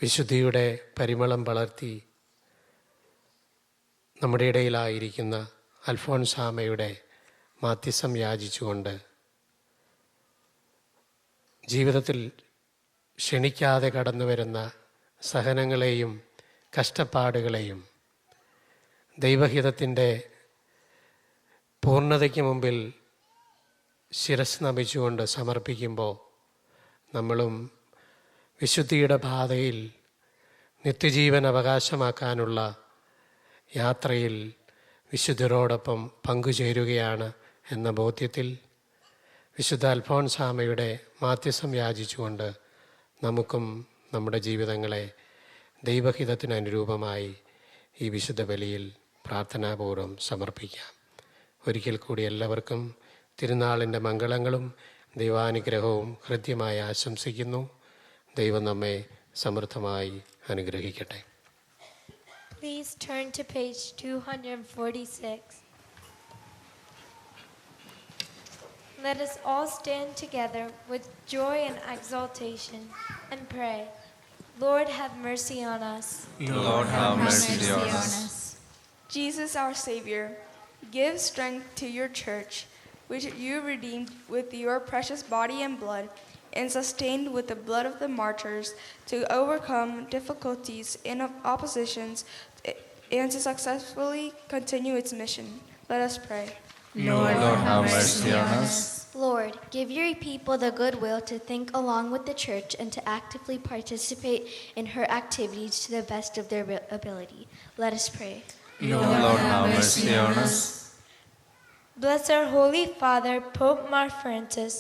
വിശുദ്ധിയുടെ പരിമളം വളർത്തി നമ്മുടെ ഇടയിലായിരിക്കുന്ന അൽഫോൻസാമയുടെ മാധ്യസ്ഥം യാചിച്ചുകൊണ്ട് ജീവിതത്തിൽ ക്ഷണിക്കാതെ കടന്നു വരുന്ന സഹനങ്ങളെയും കഷ്ടപ്പാടുകളെയും ദൈവഹിതത്തിൻ്റെ പൂർണ്ണതയ്ക്ക് മുമ്പിൽ ശിരസ് നമിച്ചുകൊണ്ട് സമർപ്പിക്കുമ്പോൾ നമ്മളും വിശുദ്ധിയുടെ പാതയിൽ നിത്യജീവൻ അവകാശമാക്കാനുള്ള യാത്രയിൽ വിശുദ്ധരോടൊപ്പം പങ്കുചേരുകയാണ് എന്ന ബോധ്യത്തിൽ വിശുദ്ധ അൽഫോൻസാമയുടെ മാധ്യസ്ഥം യാചിച്ചുകൊണ്ട് നമുക്കും നമ്മുടെ ജീവിതങ്ങളെ ദൈവഹിതത്തിന് അനുരൂപമായി ഈ വിശുദ്ധ ബലിയിൽ പ്രാർത്ഥനാപൂർവ്വം സമർപ്പിക്കാം. ഒരിക്കൽ കൂടി എല്ലാവർക്കും തിരുനാളിൻ്റെ മംഗളങ്ങളും ദൈവാനുഗ്രഹവും ഹൃദ്യമായി ആശംസിക്കുന്നു. ദൈവം നമ്മെ സമൃദ്ധമായി അനുഗ്രഹിക്കട്ടെ. Please turn to page 246. Let us all stand together with joy and exaltation and pray. Lord, have mercy on us. Lord, have mercy on us. Jesus, our Savior, give strength to your church, which you redeemed with your precious body and blood, and sustained with the blood of the martyrs, to overcome difficulties and oppositions and to successfully continue its mission. Let us pray. Lord, have mercy on us. Lord, give your people the goodwill to think along with the church and to actively participate in her activities to the best of their ability. Let us pray. Lord, have mercy on us. Bless our Holy Father, Pope Mar Francis,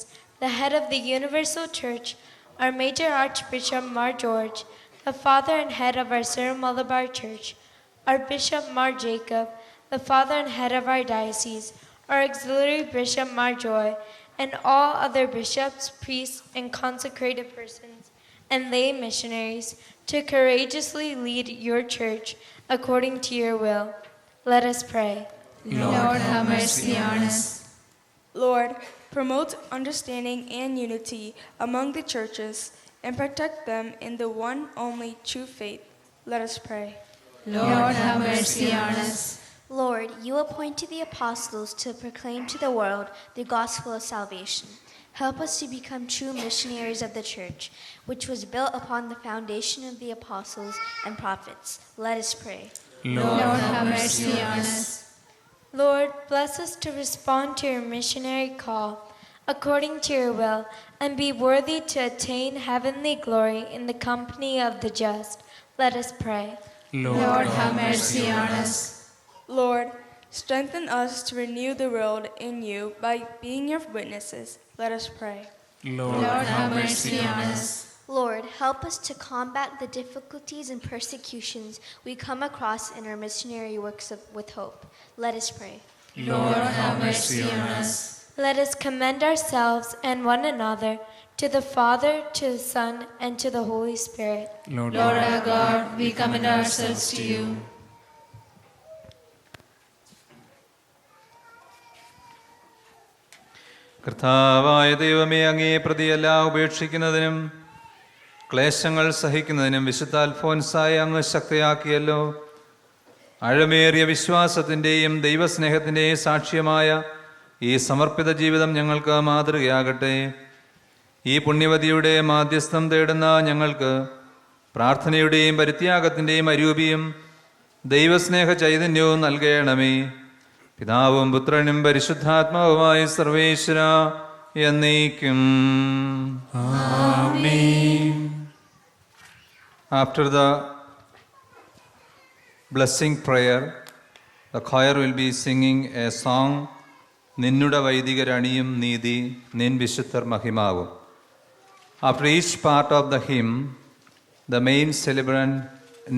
the head of the Universal Church, our Major Archbishop Mar George, the father and head of our Syro Malabar Church, our Bishop Mar Jacob, the father and head of our diocese, our Auxiliary Bishop Mar Joy, and all other bishops, priests, and consecrated persons, and lay missionaries, to courageously lead your church according to your will. Let us pray. Lord, have mercy on us. Lord, promote understanding and unity among the churches and protect them in the one only true faith. Let us pray. Lord, have mercy on us. Lord, you appointed the apostles to proclaim to the world the gospel of salvation. Help us to become true missionaries of the church, which was built upon the foundation of the apostles and prophets. Let us pray. Lord, have mercy on us. Lord, bless us to respond to your missionary call according to your will, and be worthy to attain heavenly glory in the company of the just. Let us pray. Lord, have mercy on us. Lord, strengthen us to renew the world in you by being your witnesses. Let us pray. Lord, have mercy on us. Lord, help us to combat the difficulties and persecutions we come across in our missionary works with hope. Let us pray. Lord, have mercy on us. Let us commend ourselves and one another to the Father, to the Son, and to the Holy Spirit. Lord our God, we commend ourselves to you. കർത്താവായ ദൈവമേ, അങ്ങയെ പ്രതി എല്ലാം ഉപേക്ഷിക്കുന്നതിനും ക്ലേശങ്ങൾ സഹിക്കുന്നതിനും വിശുദ്ധ അൽഫോൻസായെ അങ്ങ് ശക്തയാക്കിയല്ലോ. ആഴമേറിയ വിശ്വാസത്തിൻ്റെയും ദൈവസ്നേഹത്തിൻ്റെയും സാക്ഷ്യമായ ഈ സമർപ്പിത ജീവിതം ഞങ്ങൾക്ക് മാതൃകയാകട്ടെ. ഈ പുണ്യവതിയുടെ മാധ്യസ്ഥം തേടുന്ന ഞങ്ങൾക്ക് പ്രാർത്ഥനയുടെയും പരിത്യാഗത്തിൻ്റെയും അരൂപിയും ദൈവസ്നേഹ ചൈതന്യവും നൽകണമേ. പിതാവും പുത്രനും പരിശുദ്ധാത്മാവുമായ സർവേശ്വര എന്നേക്കും. ആമേൻ. After the blessing prayer, the choir will be singing a song, നിന്നുടെ വൈദികരണിയും നീതി നിൻ വിശുദ്ധർ മഹിമാവും. After each part of the hymn, the main celebrant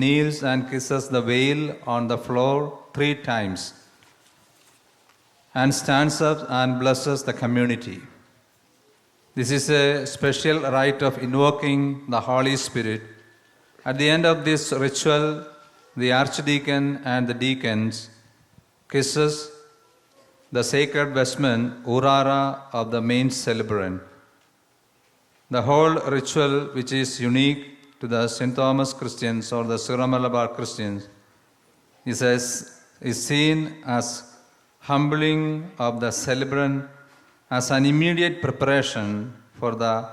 kneels and kisses the veil on the floor 3 times and stands up and blesses the community. This is a special rite of invoking the Holy Spirit. At the end of this ritual, the archdeacon and the deacons kisses the sacred vestment, urara, of the main celebrant. The whole ritual, which is unique to the St. Thomas Christians or the Syro-Malabar Christians is seen as humbling of the celebrant as an immediate preparation for the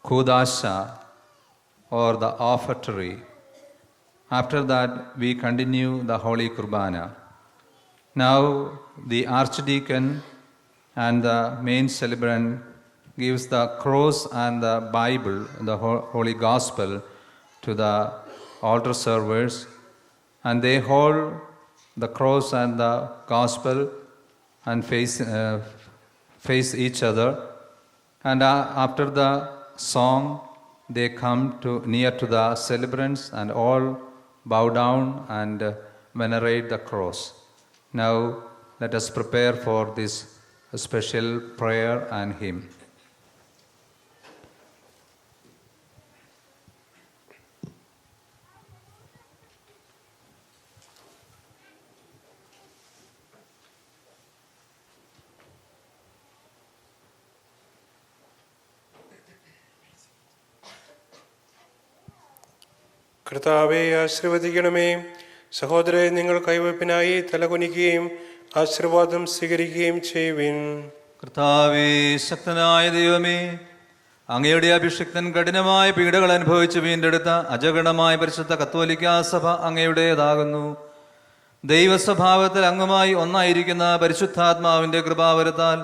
Kodasha or the offertory. After that, we continue the Holy Kurbana. Now, the archdeacon and the main celebrant gives the cross and the Bible, the Holy Gospel, to the altar servers, and they hold the cross and the Gospel and face each other. And after the song, they come near to the celebrants and all bow down and venerate the cross. Now, let us prepare for this special prayer and hymn. കർത്താവെ ആശീർവദിക്കണമേ. സഹോദരരെ, നിങ്ങൾ കൈവയ്പിനായി തലകുനിക്കുകയും ആശീർവാദം സ്വീകരിക്കുകയും ചെയ്യുവിൻ. കർത്താവേ, ശക്തനായ ദൈവമേ, അങ്ങയുടെ അഭിഷിക്തൻ കഠിനമായ പീഡകൾ അനുഭവിച്ച് വീണ്ടെടുത്ത അജഗണമായ പരിശുദ്ധ കത്തോലിക്കാ സഭ അങ്ങയുടേതാകുന്നു. ദൈവസ്വഭാവത്തിൽ അങ്ങുമായി ഒന്നായിരിക്കുന്ന പരിശുദ്ധാത്മാവിന്റെ കൃപാവരത്താൽ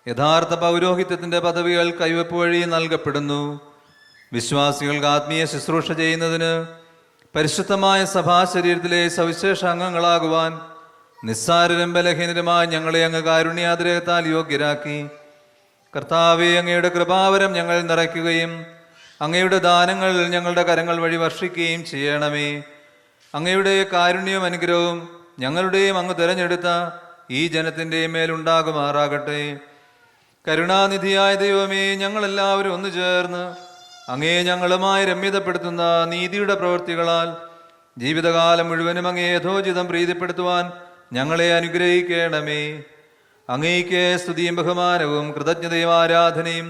യഥാർത്ഥ പൗരോഹിത്യത്തിന്റെ പദവികൾ കൈവയ്പ് വഴി നൽകപ്പെടുന്നു. വിശ്വാസികൾക്ക് ആത്മീയ ശുശ്രൂഷ ചെയ്യുന്നതിന് പരിശുദ്ധമായ സഭാശരീരത്തിലെ സവിശേഷ അംഗങ്ങളാകുവാൻ നിസ്സാരരും ബലഹീനരുമായ ഞങ്ങളെ അങ്ങ് കാരുണ്യാതിരകത്താൽ യോഗ്യരാക്കി. കർത്താവേ, അങ്ങയുടെ കൃപാവരം ഞങ്ങൾ നിറയ്ക്കുകയും അങ്ങയുടെ ദാനങ്ങൾ ഞങ്ങളുടെ കരങ്ങൾ വഴി വർഷിക്കുകയും ചെയ്യണമേ. അങ്ങയുടെ കാരുണ്യവും അനുഗ്രഹവും ഞങ്ങളുടെയും അങ്ങ് തിരഞ്ഞെടുത്ത ഈ ജനത്തിൻ്റെയും മേലുണ്ടാകുമാറാകട്ടെ. കരുണാനിധിയായ ദൈവമേ, ഞങ്ങളെല്ലാവരും ഒന്നു ചേർന്ന് അങ്ങേ ഞങ്ങളുമായി രമ്യതപ്പെടുത്തുന്ന നീതിയുടെ പ്രവൃത്തികളാൽ ജീവിതകാലം മുഴുവനും അങ്ങേ യഥോചിതം പ്രീതിപ്പെടുത്തുവാൻ ഞങ്ങളെ അനുഗ്രഹിക്കണമേ. അങ്ങേക്ക് സ്തുതിയും ബഹുമാനവും കൃതജ്ഞതയും ആരാധനയും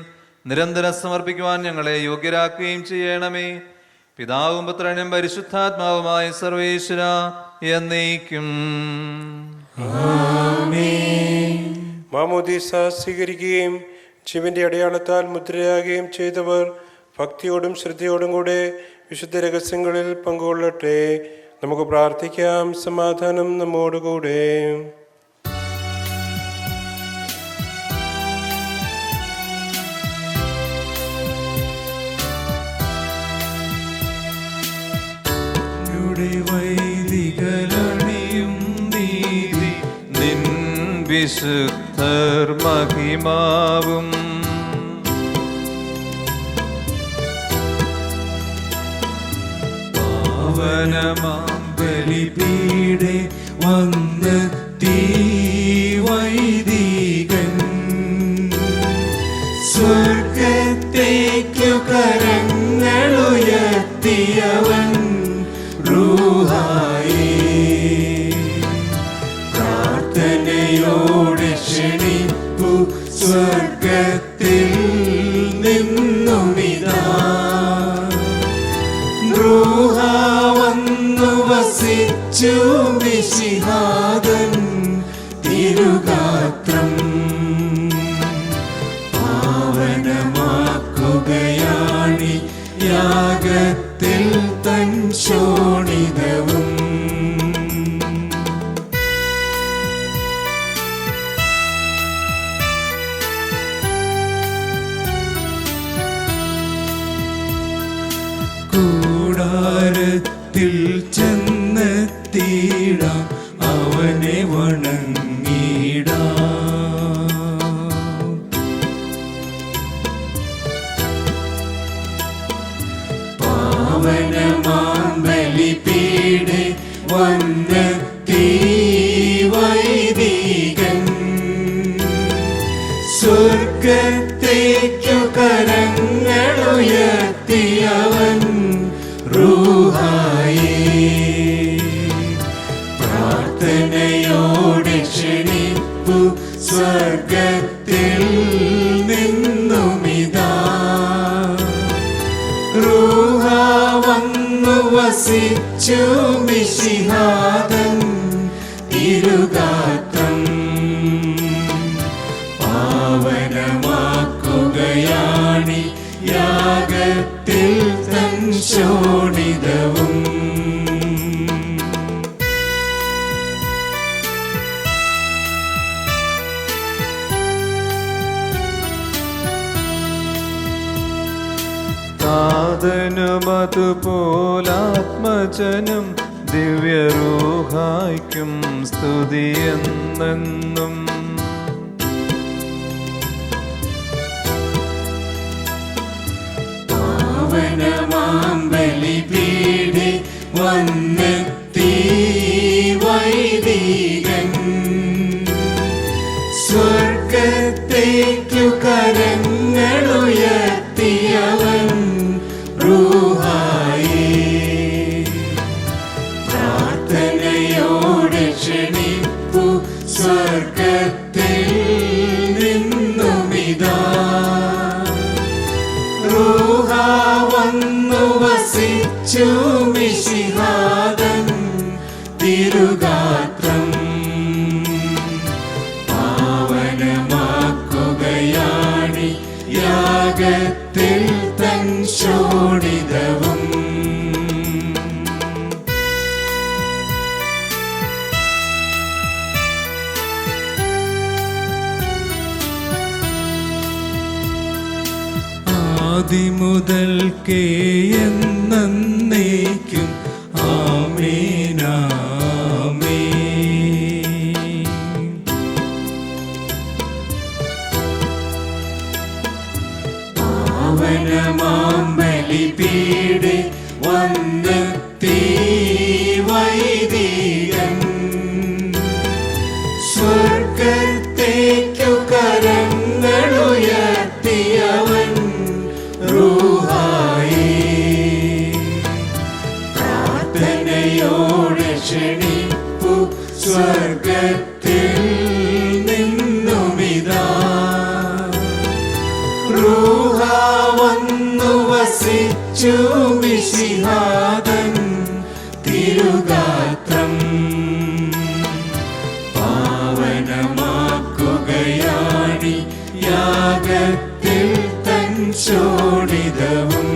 നിരന്തരം സമർപ്പിക്കുവാൻ ഞങ്ങളെ യോഗ്യരാക്കുകയും ചെയ്യണമേ. പിതാവും പുത്രനും പരിശുദ്ധാത്മാവുമായ സർവേശ്വര എന്നേക്കും. മാമോദീസ സ്വീകരിക്കുകയും ജീവന്റെ അടയാളത്താൽ മുദ്രയാകുകയും ചെയ്തവർ ഭക്തിയോടും ശ്രദ്ധയോടും കൂടെ വിശുദ്ധ രഹസ്യങ്ങളിൽ പങ്കുകൊള്ളട്ടെ. നമുക്ക് പ്രാർത്ഥിക്കാം. സമാധാനം നമ്മോടുകൂടെ. വൈദികരണിയും നീതി നിൻ വിശുദ്ധർ മഹിമാവും പാവനമാം ബലിപീഠേ വന്നെത്തി വൈദികൻ സ്വർഗത്തേക്കു കരങ്ങളുയർത്തിയവൻ പ്രാർത്ഥനയോടെ ക്ഷണിപ്പു സ്വർഗത്തിൽ നിന്നുമിതാ വന്നു വസിച്ചു വിശിഹാദൻ തിരുഗാത്രം പാവനമാക്കുകയാണി യാഗത്തിൽ തൻ ശോണിതവും. കൂടാരത്തിൽ ചെന്നെത്തിയിടാം അവനെ വണങ്ങിടാം. പാവനമാം ബലിപീഠേ വന്നെത്തി വൈദികൻ സ്വർഗത്തേക്കു കരങ്ങളുയർത്തിയവൻ പ്രാർത്ഥനയോടെ ക്ഷണിപ്പു സ്വർഗത്തിൽ നിന്നുമിതാ വസിച്ചു മിശിഹാതൻ തിരുഗാത്രം പാവനമാക്കുകയാണി യാഗത്തിൽ തൻ ശോണിതവും. താതനുമതുപോലാത്മജനും ദിവ്യരൂഹായ്ക്കും സ്തുതിയെന്നെന്നും. പാവനമാം ബലിപീഠേ വന്നെത്തി വൈദികൻ സ്വർഗത്തേക്കു കരങ്ങളുയർത്തിയവൻ റൂഹായേ പ്രാർത്ഥനയോടെ ക്ഷണിപ്പു സ്വർഗത്തിൽ നിന്നുമിതാ റൂഹ വന്നു വസിച്ചു മിശിഹാതൻ തിരുഗാത്രം പാവനമാക്കുകയാണി യാഗത്തിൽ തൻ ശോണിതവും. ആദിമുതൽക്കേ എന്നേക്കും ആമേനാമേൻ. പാവനമാം ബലിപീഠേ വന്നെത്തി വൈദികൻ സ്വർഗത്തേക്കു കരങ്ങളുയർത്തിയവൻ റൂഹായേ പ്രാർത്ഥനയോടെ ക്ഷണിപ്പു സ്വർഗത്തിൽ നിന്നുമിതാ റൂഹ വന്നു വസിച്ചു മിശിഹാതൻ തിരുഗാത്രം പാവനമാക്കുകയാണി യാഗത്തിൽ തൻ ശോണിതവും.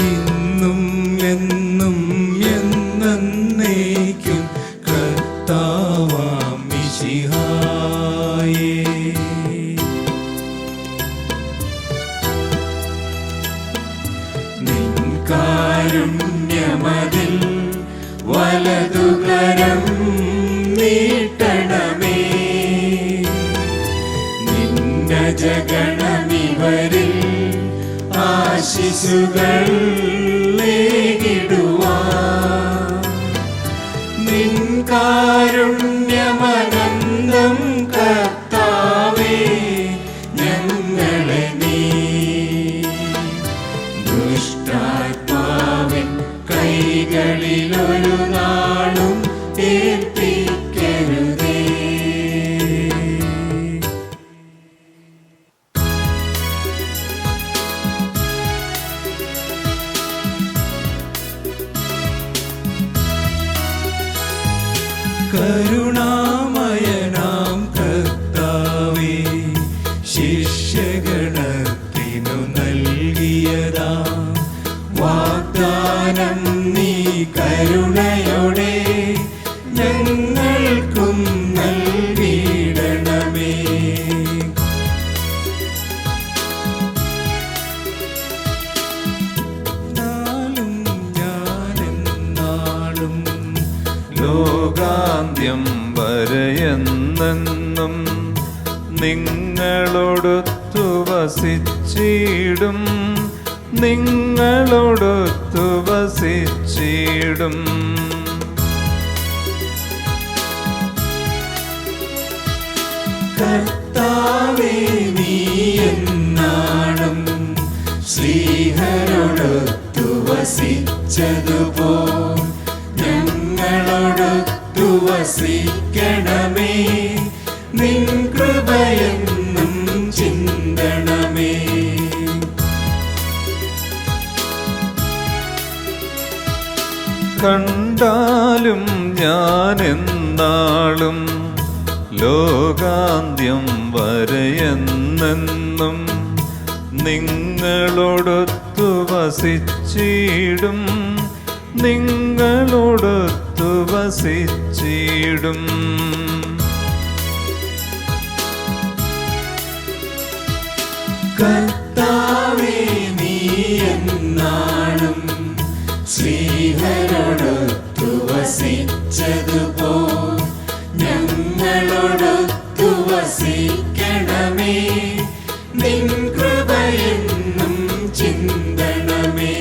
ഇന്നും എന്നും എന്നേക്കും കർത്താവാം മിശിഹായേ നിൻ കാരുണ്യമതിൽ വലതുകരം നീട്ടണമേ നിന്ന ജഗണമിവരിൽ ആശിസുകൾ നേടിടുവാൻ നിൻ കാരുണ്യമനന്തം കർത്താവേ ഞങ്ങളെ നീ ദുഷ്ടാത്മാവിൻ കൈകളിലൊരു നാളും ഏൽപ്പിക്കരുതേ. കരുണാമയനാം കർത്താവേ ശിഷ്യഗണത്തിനു നൽകിയതാ വാഗ്ദാനം നീ കരുണയോടെ ഞങ്ങൾക്കും നൽകിയിടണമേ. നാളും ഞാനെന്നാളും ലോകാന്ത്യം വരെയെന്നെന്നും നിങ്ങളോടൊത്തു വസിച്ചിടും നിങ്ങളോടൊത്തു വസിച്ചിടും. കർത്താവേ നീ എന്നാളും ശ്രീഹരോടൊത്തു വസിച്ചതുപോ ഞങ്ങളോടൊത്തു വസിക്കണമേ, നിൻ കൃപയെന്നും ചിന്തണമേ. കണ്ടാലും ഞാനെന്നാളും ലോകാന്ത്യം വരെയെന്നെന്നും നിങ്ങളോടൊത്തു വസിച്ചിടും, നിങ്ങളോടൊത്തു വസിച്ചിടും. കർത്താവേ, നീ എന്നാളും ശ്രീഹരോടൊത്തു വസിച്ചതുപോ ഞങ്ങളോടൊത്തു വസിക്കണമേ, നിൻ കൃപയെന്നും ചിന്തണമേ.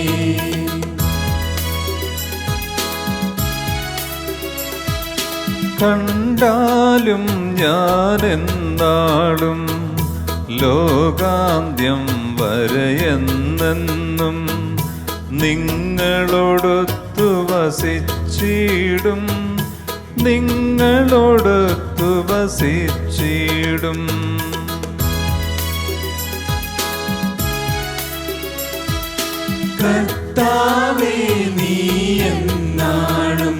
കണ്ടാലും ഞാനെന്നാളും ലോകാന്ത്യം വരെയെന്നെന്നും നിങ്ങളോടൊത്തു വസിച്ചിടും, നിങ്ങളോടൊത്തു വസിച്ചിടും. കർത്താവേ, നീ എന്നാളും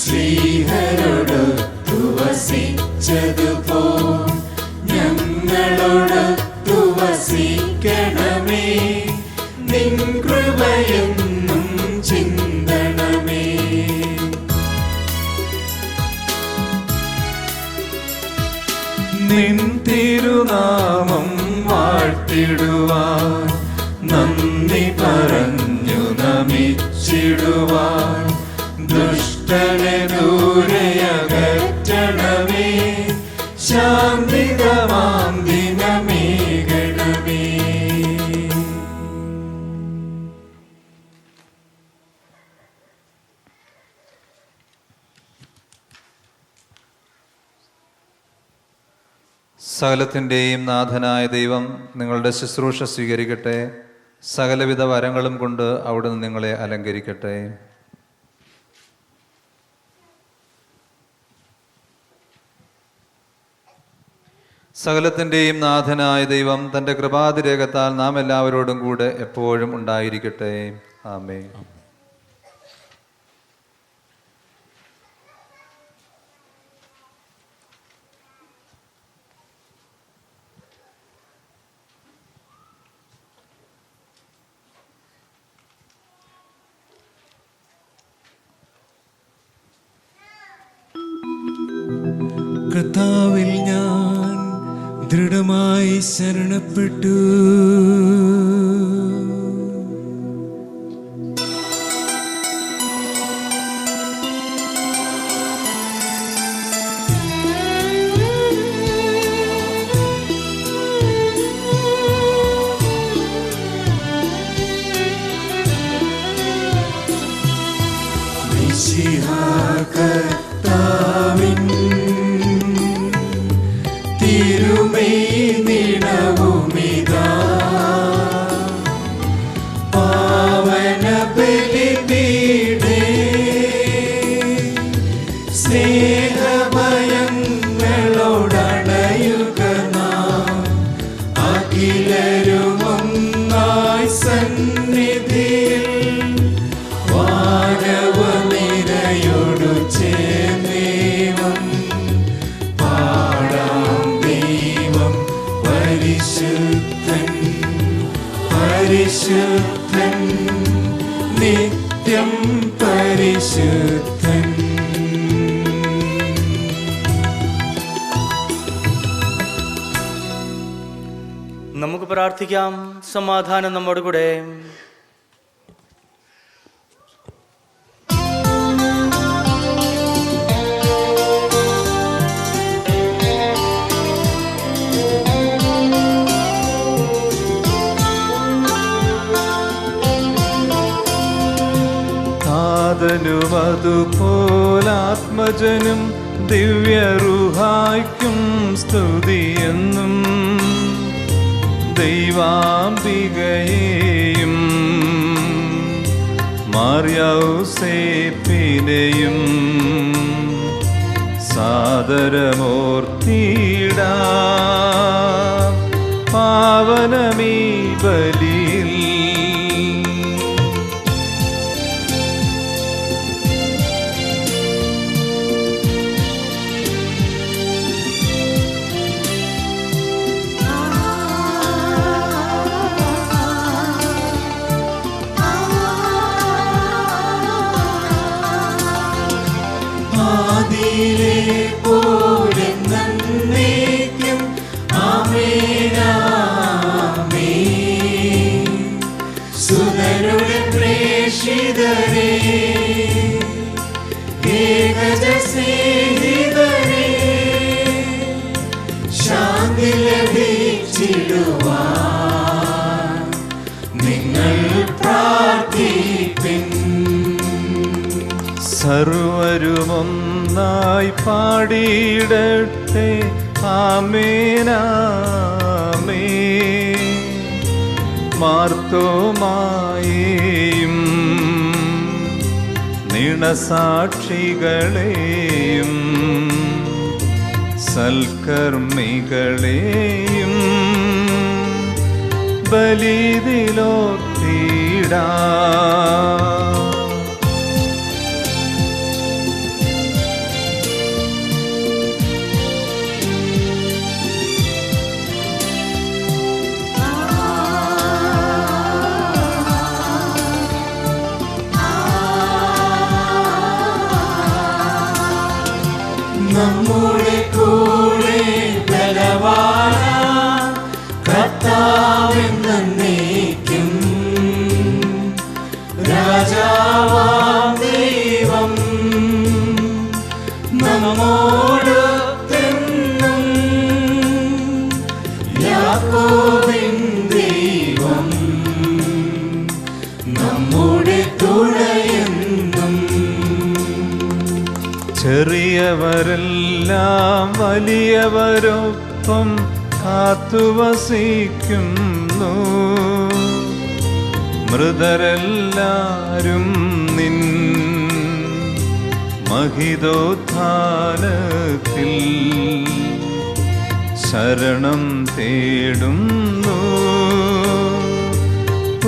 ശ്രീഹരോടൊത്തു വസിച്ചതുപോ ഞങ്ങളോടൊത്തു വസിക്കണമേ, നിൻ കൃപയെന്നും ചിന്തണമേ. നിൻ തിരുനാമം വാഴ്ത്തിടുവാൻ, നന്ദി പറഞ്ഞു നമിച്ചിടുവാൻ ദുഷ്ടനെ ദൂരെയകറ്റണമേ, ശാന്തിതമാം ദിനമേകണമേ. സകലത്തിൻ്റെയും നാഥനായ ദൈവം നിങ്ങളുടെ ശുശ്രൂഷ സ്വീകരിക്കട്ടെ. സകലവിധ വരങ്ങളും കൊണ്ട് അവിടുന്ന് നിങ്ങളെ അലങ്കരിക്കട്ടെ. സകലത്തിൻ്റെയും നാഥനായ ദൈവം തൻ്റെ കൃപാതിരേകത്താൽ നാം എല്ലാവരോടും കൂടെ എപ്പോഴും ഉണ്ടായിരിക്കട്ടെ. ആമേൻ. കർത്താവിൽ ഞാൻ ദൃഢമായി ശരണപ്പെട്ടു. കർത്താവിൻ തിരുമേനിടവുമിതാ പാവന ബലിപീഠേ സ്നേഹഭയങ്ങളോടണയുക നാം അഖിലരുമൊന്നായി സന്നിധിയിൽ വാനവനിരയോടു ചേർന്നേവം പാടാം ദൈവം പരിശുദ്ധൻ പരിശുദ്ധൻ നിത്യം പരിശുദ്ധൻ. നമുക്ക് പ്രാർത്ഥിക്കാം. സമാധാനം നമ്മോട് കൂടെ. താതനും അതുപോലാത്മജനും ദിവ്യറുഹായ്ക്കും സ്തുതിയെന്നും ദൈവാംബികയെയും മറിയൗസേപ്പിനെയും സാദരമൂർത്തിയിടാം പാവനമീ ബലിയിൽ. സർവരുമൊന്നായി പാടിയിടട്ടെ ആമേനാമേ. മാർത്തോമായേയും നിണസാക്ഷികളെയും സൽക്കർമ്മികളെയും ബലിതിലോർത്തിടാം. നമ്മുടെ കൂടെ ബലവാന കർത്താവെന്നേക്കും രാജാവാം ദൈവം നമ്മോടൊത്തെന്നും യാക്കോബിൻ ദൈവം നമ്മുടെ തുണയെന്നും. ചെറിയവരെല്ലാം വലിയവരൊപ്പം കാത്തുവസിക്കുന്നു. മൃതരെല്ലാരും നിൻ മഹിതോത്ഥാനത്തിൽ ശരണം തേടുന്നു.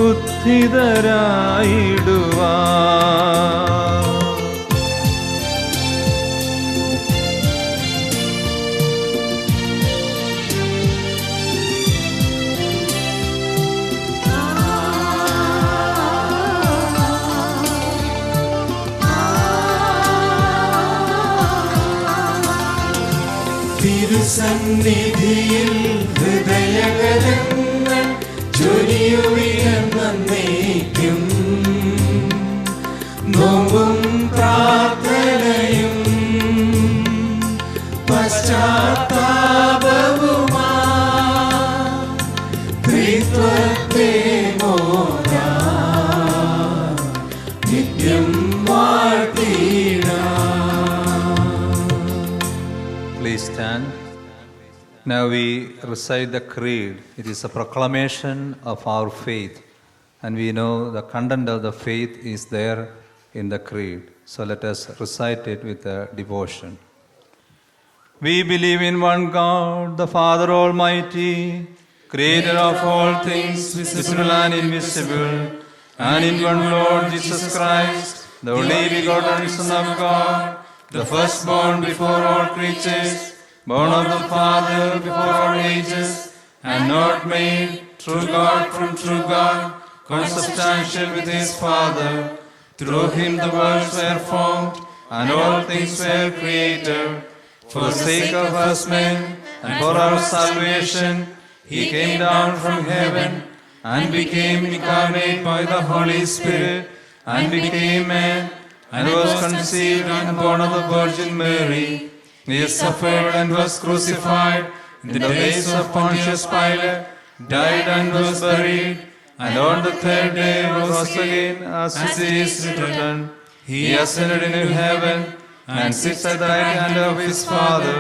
ഉത്ഥിതരായിടുവാൻ തിരുസന്നിധിയിൽ ഹൃദയകലങ്ങൾ ചൊരിയുവിനെന്നേക്കും. നോമ്പും പ്രാർത്ഥനയും പശ്ചാത്താപവുമാ ത്രിത്വത്തെ മോദാ നിത്യം വാഴ്ത്തിടാം. Please stand. Now we recite the creed. It is a proclamation of our faith, and we know the content of the faith is there in the creed. So let us recite it with a devotion. We believe in one God, the Father Almighty, creator of all things, visible and invisible, and in one Lord Jesus Christ, the only begotten Son of God, the firstborn before all creatures, born of the Father before all ages, and not made, true God from true God, consubstantial with his Father. Through him the worlds were formed, and all things were created. For the sake of us men, and for our salvation, he came down from heaven, and became incarnate by the Holy Spirit, and became man, and was conceived and born of the Virgin Mary. He suffered and was crucified in the days of Pontius Pilate, died and was buried, and on the third day rose again, as it is written. He ascended into heaven and sits at the right hand of his Father.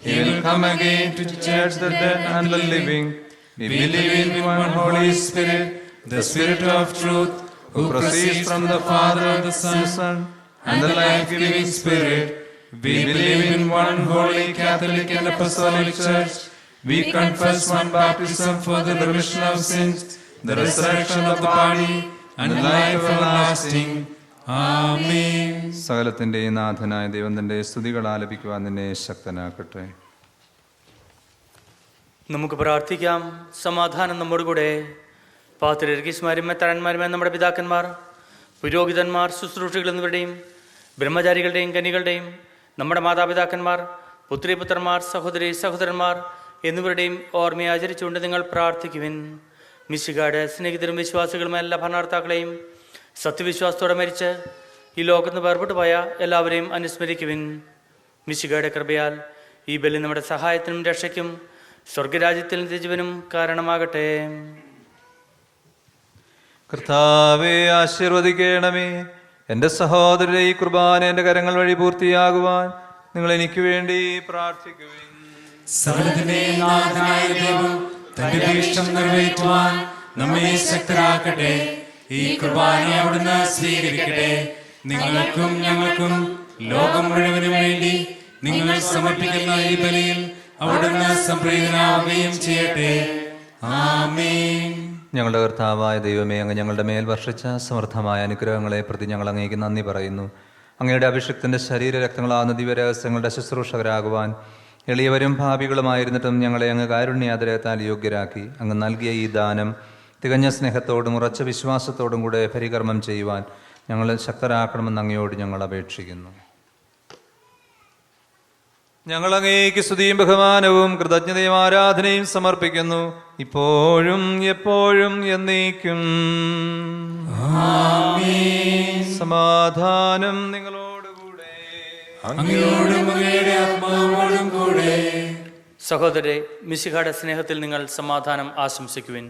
He will come again to judge the dead and the living. We believe in one Holy Spirit, the Spirit of truth, who proceeds from the Father and the Son, and the life-giving Spirit. We believe in one holy Catholic and Apostolic Church. We confess one baptism for the remission of sins, the resurrection of the body, and life everlasting. Amen. സകലത്തിന്റെ നാഥനായ ദൈവം തന്റെ സ്തുതികൾ ആലപിക്കുവാൻ നിന്നെ ശക്തനാക്കട്ടെ. നമുക്ക് പ്രാർത്ഥിക്കാം. സമാധാനം നമ്മോട് കൂടെ. പാത്രീർക്കീസ്മാരും മെത്രാന്മാരും നമ്മുടെ പിതാക്കന്മാർ, പുരോഹിതന്മാർ, ശുശ്രൂഷകൾ എന്നിവരുടെയും ബ്രഹ്മചാരികളുടെയും കന്യകളുടെയും നമ്മുടെ മാതാപിതാക്കന്മാർ, പുത്രിപുത്രന്മാർ, സഹോദരി സഹോദരന്മാർ എന്നിവരുടെയും ഓർമ്മയെ ആചരിച്ചുകൊണ്ട് നിങ്ങൾ പ്രാർത്ഥിക്കുവിൻ. മിശിഹായുടെ സ്നേഹിതരും വിശ്വാസികളും എല്ലാ ഭരണകർത്താക്കളെയും സത്യവിശ്വാസത്തോടെ മരിച്ച് ഈ ലോകത്ത് വേർപെട്ടു പോയ എല്ലാവരെയും അനുസ്മരിക്കുവിൻ. മിശിഹായുടെ കൃപയാൽ ഈ ബലി നമ്മുടെ സഹായത്തിനും രക്ഷയ്ക്കും സ്വർഗരാജ്യത്തിൽ നിത്യജീവനും കാരണമാകട്ടെ. കർത്താവെ ആശീർവദിക്കണമേ. എൻ്റെ സഹോദരരെ, ഈ കുർബാന എൻ്റെ കരങ്ങൾ വഴി പൂർത്തിയാകുവാൻ നിങ്ങൾ എനിക്ക് വേണ്ടി പ്രാർത്ഥിക്കുവിൻ. സകലത്തിന്റെയും നാഥനായ ദൈവം തന്റെ ഇഷ്ടം നിറവേറ്റുവാൻ നമ്മെ ശക്തരാക്കട്ടെ. ഈ കുർബാന അവിടുന്ന് സ്വീകരിക്കട്ടെ. നിങ്ങൾക്കും ഞങ്ങൾക്കും ലോകം മുഴുവനും വേണ്ടി നിങ്ങൾ സമർപ്പിക്കുന്ന ഈ ബലിയിൽ അവിടുന്ന് സംപ്രീതനാവുകയും ചെയ്യട്ടെ. ആമേൻ. ഞങ്ങളുടെ കർത്താവായ ദൈവമേ, അങ്ങ് ഞങ്ങളുടെ മേൽ വർഷിച്ച സമൃദ്ധമായ അനുഗ്രഹങ്ങളെ പ്രതി ഞങ്ങൾ അങ്ങേക്ക് നന്ദി പറയുന്നു. അങ്ങയുടെ അഭിഷിക്തന്റെ ശരീര രക്തങ്ങളാകുന്ന ദിവ്യരഹസ്യങ്ങളുടെ ശുശ്രൂഷകരാകുവാൻ എളിയവരും ഭാവികളുമായിരുന്നിട്ടും ഞങ്ങളെ അങ്ങ് കാരുണ്യാദരത്താൽ യോഗ്യരാക്കി. അങ്ങ് നൽകിയ ഈ ദാനം തികഞ്ഞ സ്നേഹത്തോടും ഉറച്ച വിശ്വാസത്തോടും കൂടെ പരികർമ്മം ചെയ്യുവാൻ ഞങ്ങളെ ശക്തരാക്കണമെന്ന് അങ്ങയോട് ഞങ്ങൾ അപേക്ഷിക്കുന്നു. ഞങ്ങൾ അങ്ങേക്ക് സ്തുതിയും ബഹുമാനവും കൃതജ്ഞതയും ആരാധനയും സമർപ്പിക്കുന്നു, ഇപ്പോഴും എപ്പോഴും എന്നേക്കും. സമാധാനം നിങ്ങളോടുകൂടെ. സഹോദരരെ, മിശിഹായുടെ സ്നേഹത്തിൽ നിങ്ങൾ സമാധാനം ആശംസിക്കുവിൻ.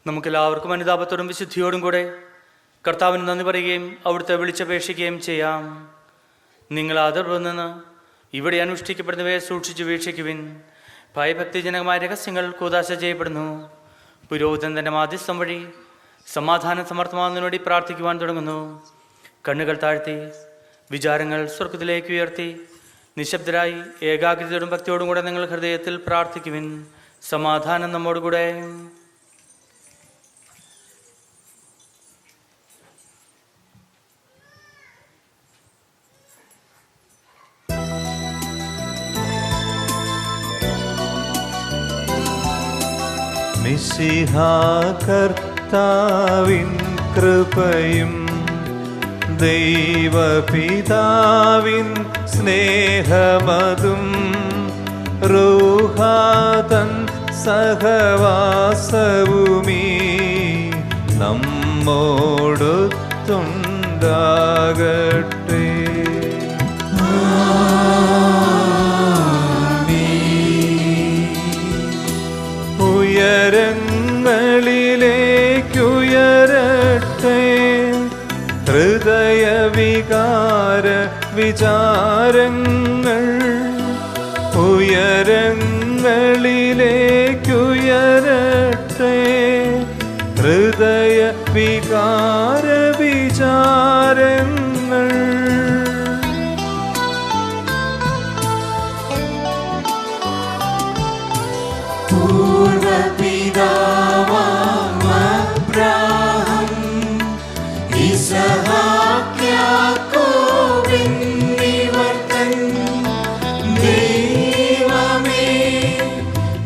നമുക്കെല്ലാവർക്കും അനുതാപത്തോടും വിശുദ്ധിയോടും കൂടെ കർത്താവിന് നന്ദി പറയുകയും അവിടുത്തെ വിളിച്ചപേക്ഷിക്കുകയും ചെയ്യാം. നിങ്ങൾ ആദരവിൽ നിന്ന് ഇവിടെ അനുഷ്ഠിക്കപ്പെടുന്നവയെ സൂക്ഷിച്ചു വീക്ഷിക്കുവിൻ. ഭയഭക്തിജനകമായ രഹസ്യങ്ങൾ കൂദാശ ചെയ്യപ്പെടുന്നു. പുരോഹിതൻ തൻ്റെ മാധ്യസ്ഥം വഴി സമാധാനം സമർത്ഥമാകുന്നതിനു വേണ്ടി പ്രാർത്ഥിക്കുവാൻ തുടങ്ങുന്നു. കണ്ണുകൾ താഴ്ത്തി വിചാരങ്ങൾ സ്വർഗത്തിലേക്ക് ഉയർത്തി നിശബ്ദരായി ഏകാഗ്രതയോടും ഭക്തിയോടും കൂടെ നിങ്ങൾ ഹൃദയത്തിൽ പ്രാർത്ഥിക്കുവിൻ. സമാധാനം നമ്മോടുകൂടെ. മിശിഹാ കർത്താവിൻ കൃപയും ദൈവപിതാവിൻ സ്നേഹമതും റൂഹാതൻ സഹവാസവുമീ നമ്മോടൊത്തുണ്ടാകട്ടെ. ഉയരങ്ങളിലേക്കുയരട്ടെ ഹൃദയവികാര വിചാരങ്ങൾ. ഉയരങ്ങളിലേക്കുയരട്ടെ ഹൃദയ വികാര വിചാരങ്ങൾ. അബ്രാഹം ഇസഹാക്ക് യാക്കോബ് എന്നിവർ തൻ ദൈവമേ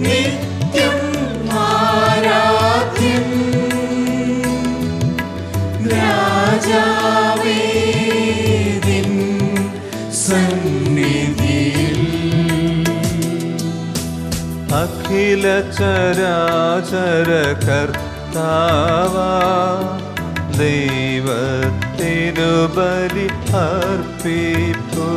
നിത്യം ആരാധ്യൻ. രാജാവേ നിൻ സന്നിധിയിൽ അഖില ചരാചര കർത്താവാ ദൈവത്തിനു ബലി അർപ്പിപ്പൂ.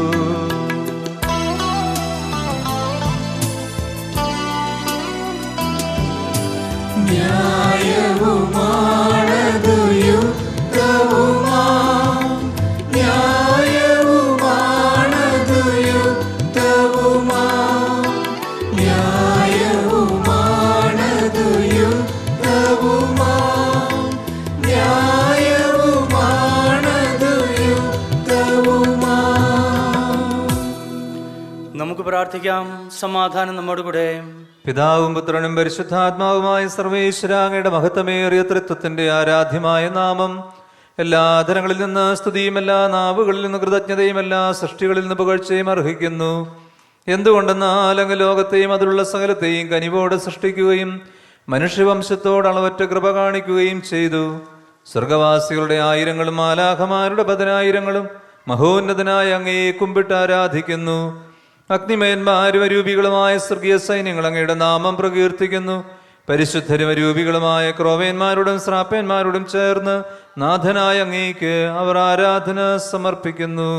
ന്യായവുമാണതു യുക്തവുമാ ന്യായവുമാണതു യുക്തവുമാ നമുക്ക് പ്രാർത്ഥിക്കാം. സമാധാനം നമ്മോടുകൂടെ. പിതാവും പുത്രനും പരിശുദ്ധാത്മാവുമായ സർവേശ്വര, അങ്ങയുടെ മഹത്വമേറിയ ത്രിത്വത്തിന്റെ ആരാധ്യമായ നാമം എല്ലാ ധനങ്ങളിൽ നിന്ന് സ്തുതിയും എല്ലാ നാവുകളിൽ നിന്ന് കൃതജ്ഞതയും എല്ലാ സൃഷ്ടികളിൽ നിന്ന് പുകഴ്ചയും അർഹിക്കുന്നു. എന്തുകൊണ്ടെന്നാൽ അങ്ങ് ലോകത്തെയും അതിലുള്ള സകലത്തെയും കനിവോടെ സൃഷ്ടിക്കുകയും മനുഷ്യവംശത്തോട് അളവറ്റ കൃപ കാണിക്കുകയും ചെയ്തു. സ്വർഗവാസികളുടെ ആയിരങ്ങളും മാലാഖമാരുടെ 10,000-ങ്ങളും മഹോന്നതനായ അങ്ങയെ കുമ്പിട്ട് ആരാധിക്കുന്നു. അഗ്നിമയന്മാരും അരൂപികളുമായ സ്വർഗീയ സൈന്യങ്ങൾ അങ്ങയുടെ നാമം പ്രകീർത്തിക്കുന്നു. പരിശുദ്ധരും അരൂപികളുമായ ക്രോവേന്മാരോടും ശ്രാപ്പേന്മാരോടും ചേർന്ന് നാഥനായ അങ്ങേക്ക് അവർ ആരാധന സമർപ്പിക്കുന്നു.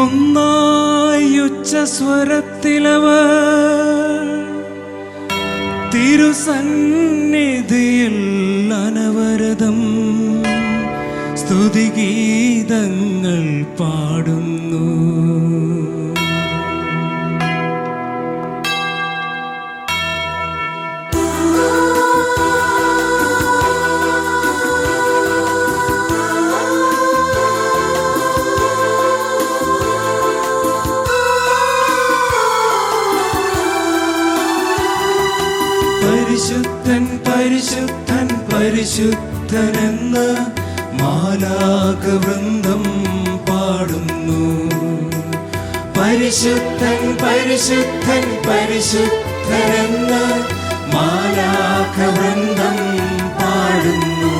ഒന്നായുച്ചസ്വരത്തിലവർ തിരുസന്നിധിയിൽ അനവരതം സ്തുതിഗീതങ്ങൾ പാടുന്നു. പരിശുദ്ധൻ പരിശുദ്ധൻ പരിശുദ്ധനെന്ന് മാലാഖവൃന്ദം പാടുന്നു. പരിശുദ്ധൻ പരിശുദ്ധൻ പരിശുദ്ധനെന്ന് മാലാഖവൃന്ദം പാടുന്നു.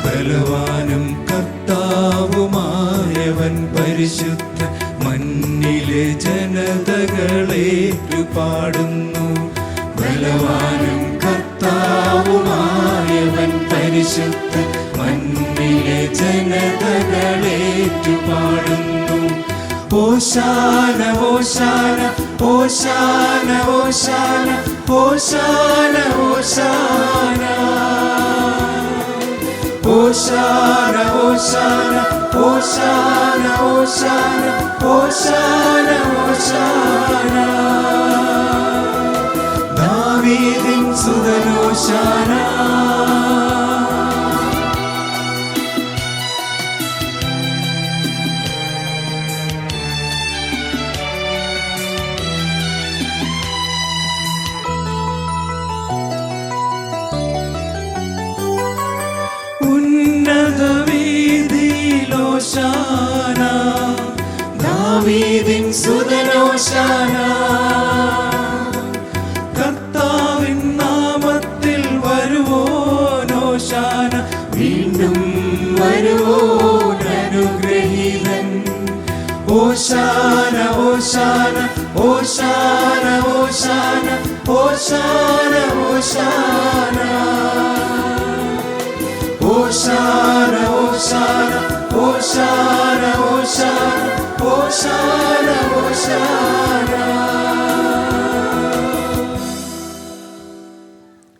ബലവാനും കർത്താവുമായവൻ പരിശുദ്ധൻ മണ്ണിലെ ജനതകളേറ്റു പാടുന്നു. ബലവാനും കർത്താവുമായവൻ പരിശുദ്ധൻ മണ്ണിലെ ജനതകളേറ്റു പാടുന്നു. ഓശാന ഓശാന ഓശാന ഓശാന ഓശാന ഓശാന ഓശാന ഓശാന ഓശാന ഓശാന ഓശാന ഓശാന ദാവീദിൻ സുതനോശാന. ഉന്നതവീതിയിലോശാന ദാവീദിൻ സുതനോശാന. കർത്താവിൻ നാമത്തിൽ വരുവോനോശാന വീണ്ടും വരുവോൻ അനുഗ്രഹീതൻ. ഓശാന ഓശാന ഓശാന ഓശാന ഓശാന ഓശാന ഓശാന ഓശാന ഓശാന ഓശാന ഓശാന ഓശാന.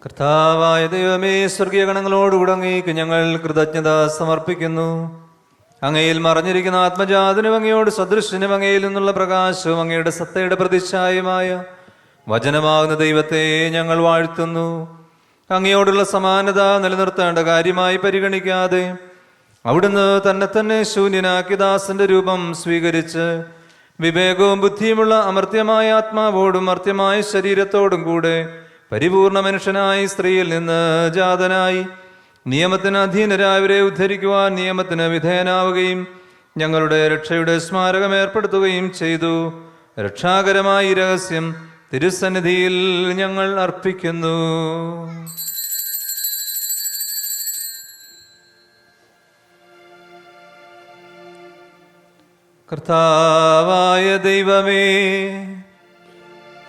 കർത്താവായ ദൈവമേ, സ്വർഗീയ ഗണങ്ങളോടുകൂടെ അങ്ങേക്ക് ഞങ്ങൾ കൃതജ്ഞത സമർപ്പിക്കുന്നു. അങ്ങയിൽ മറഞ്ഞിരിക്കുന്ന ആത്മജാതനും അങ്ങയോട് സദൃശനും അങ്ങയിൽ നിന്നുള്ള പ്രകാശവും അങ്ങയുടെ സത്തയുടെ പ്രതിച്ഛായമായ വചനമാകുന്ന ദൈവത്തെ ഞങ്ങൾ വാഴ്ത്തുന്നു. അങ്ങയോടുള്ള സമാനത നിലനിർത്തേണ്ട കാര്യമായി പരിഗണിക്കാതെ അവിടുന്ന് തന്നെ ശൂന്യനാക്കി ദാസന്റെ രൂപം സ്വീകരിച്ച് വിവേകവും ബുദ്ധിയുമുള്ള അമർത്യമായ ആത്മാവോടും മർത്യമായ ശരീരത്തോടും കൂടെ പരിപൂർണ മനുഷ്യനായി സ്ത്രീയിൽ നിന്ന് ജാതനായി നിയമത്തിന് അധീനരായവരെ ഉദ്ധരിക്കുവാൻ നിയമത്തിന് വിധേയനാവുകയും ഞങ്ങളുടെ രക്ഷയുടെ സ്മാരകം ഏർപ്പെടുത്തുകയും ചെയ്തു. രക്ഷാകരമായ ഈ രഹസ്യം തിരുസന്നിധിയിൽ ഞങ്ങൾ അർപ്പിക്കുന്നു. കർത്താവായ ദൈവമേ,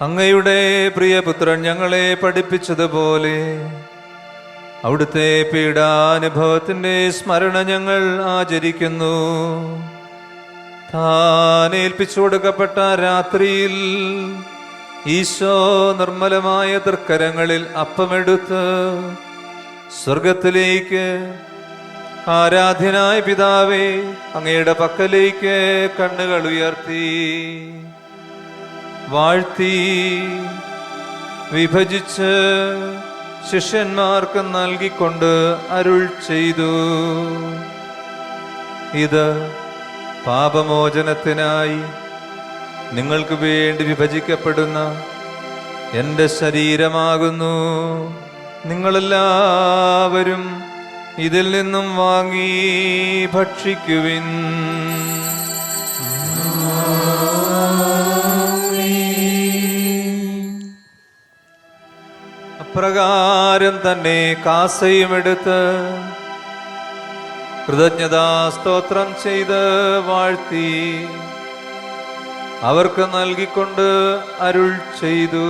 അങ്ങയുടെ പ്രിയപുത്രൻ ഞങ്ങളെ പഠിപ്പിച്ചതുപോലെ അവിടുത്തെ പീഡാനുഭവത്തിന്റെ സ്മരണ ഞങ്ങൾ ആചരിക്കുന്നു. താൻ ഏൽപ്പിച്ചു കൊടുക്കപ്പെട്ട രാത്രിയിൽ ഈശോ നിർമ്മലമായ തൃക്കരങ്ങളിൽ അപ്പമെടുത്ത് സ്വർഗത്തിലേക്ക് ആരാധ്യനായ പിതാവേ അങ്ങയുടെ പക്കലേക്ക് കണ്ണുകൾ ഉയർത്തി വാഴ്ത്തി വിഭജിച്ച് ശിഷ്യന്മാർക്ക് നൽകിക്കൊണ്ട് അരുൾ ചെയ്തു: ഇത് പാപമോചനത്തിനായി നിങ്ങൾക്ക് വേണ്ടി വിഭജിക്കപ്പെടുന്ന എൻ്റെ ശരീരമാകുന്നു. നിങ്ങളെല്ലാവരും ഇതിൽ നിന്നും വാങ്ങി ഭക്ഷിക്കുവിൻ. അപ്രകാരം തന്നെ കാസയും എടുത്ത് കൃതജ്ഞതാസ്തോത്രം ചെയ്ത് വാഴ്ത്തി അവർക്ക് നൽകിക്കൊണ്ട് അരുൾ ചെയ്തു: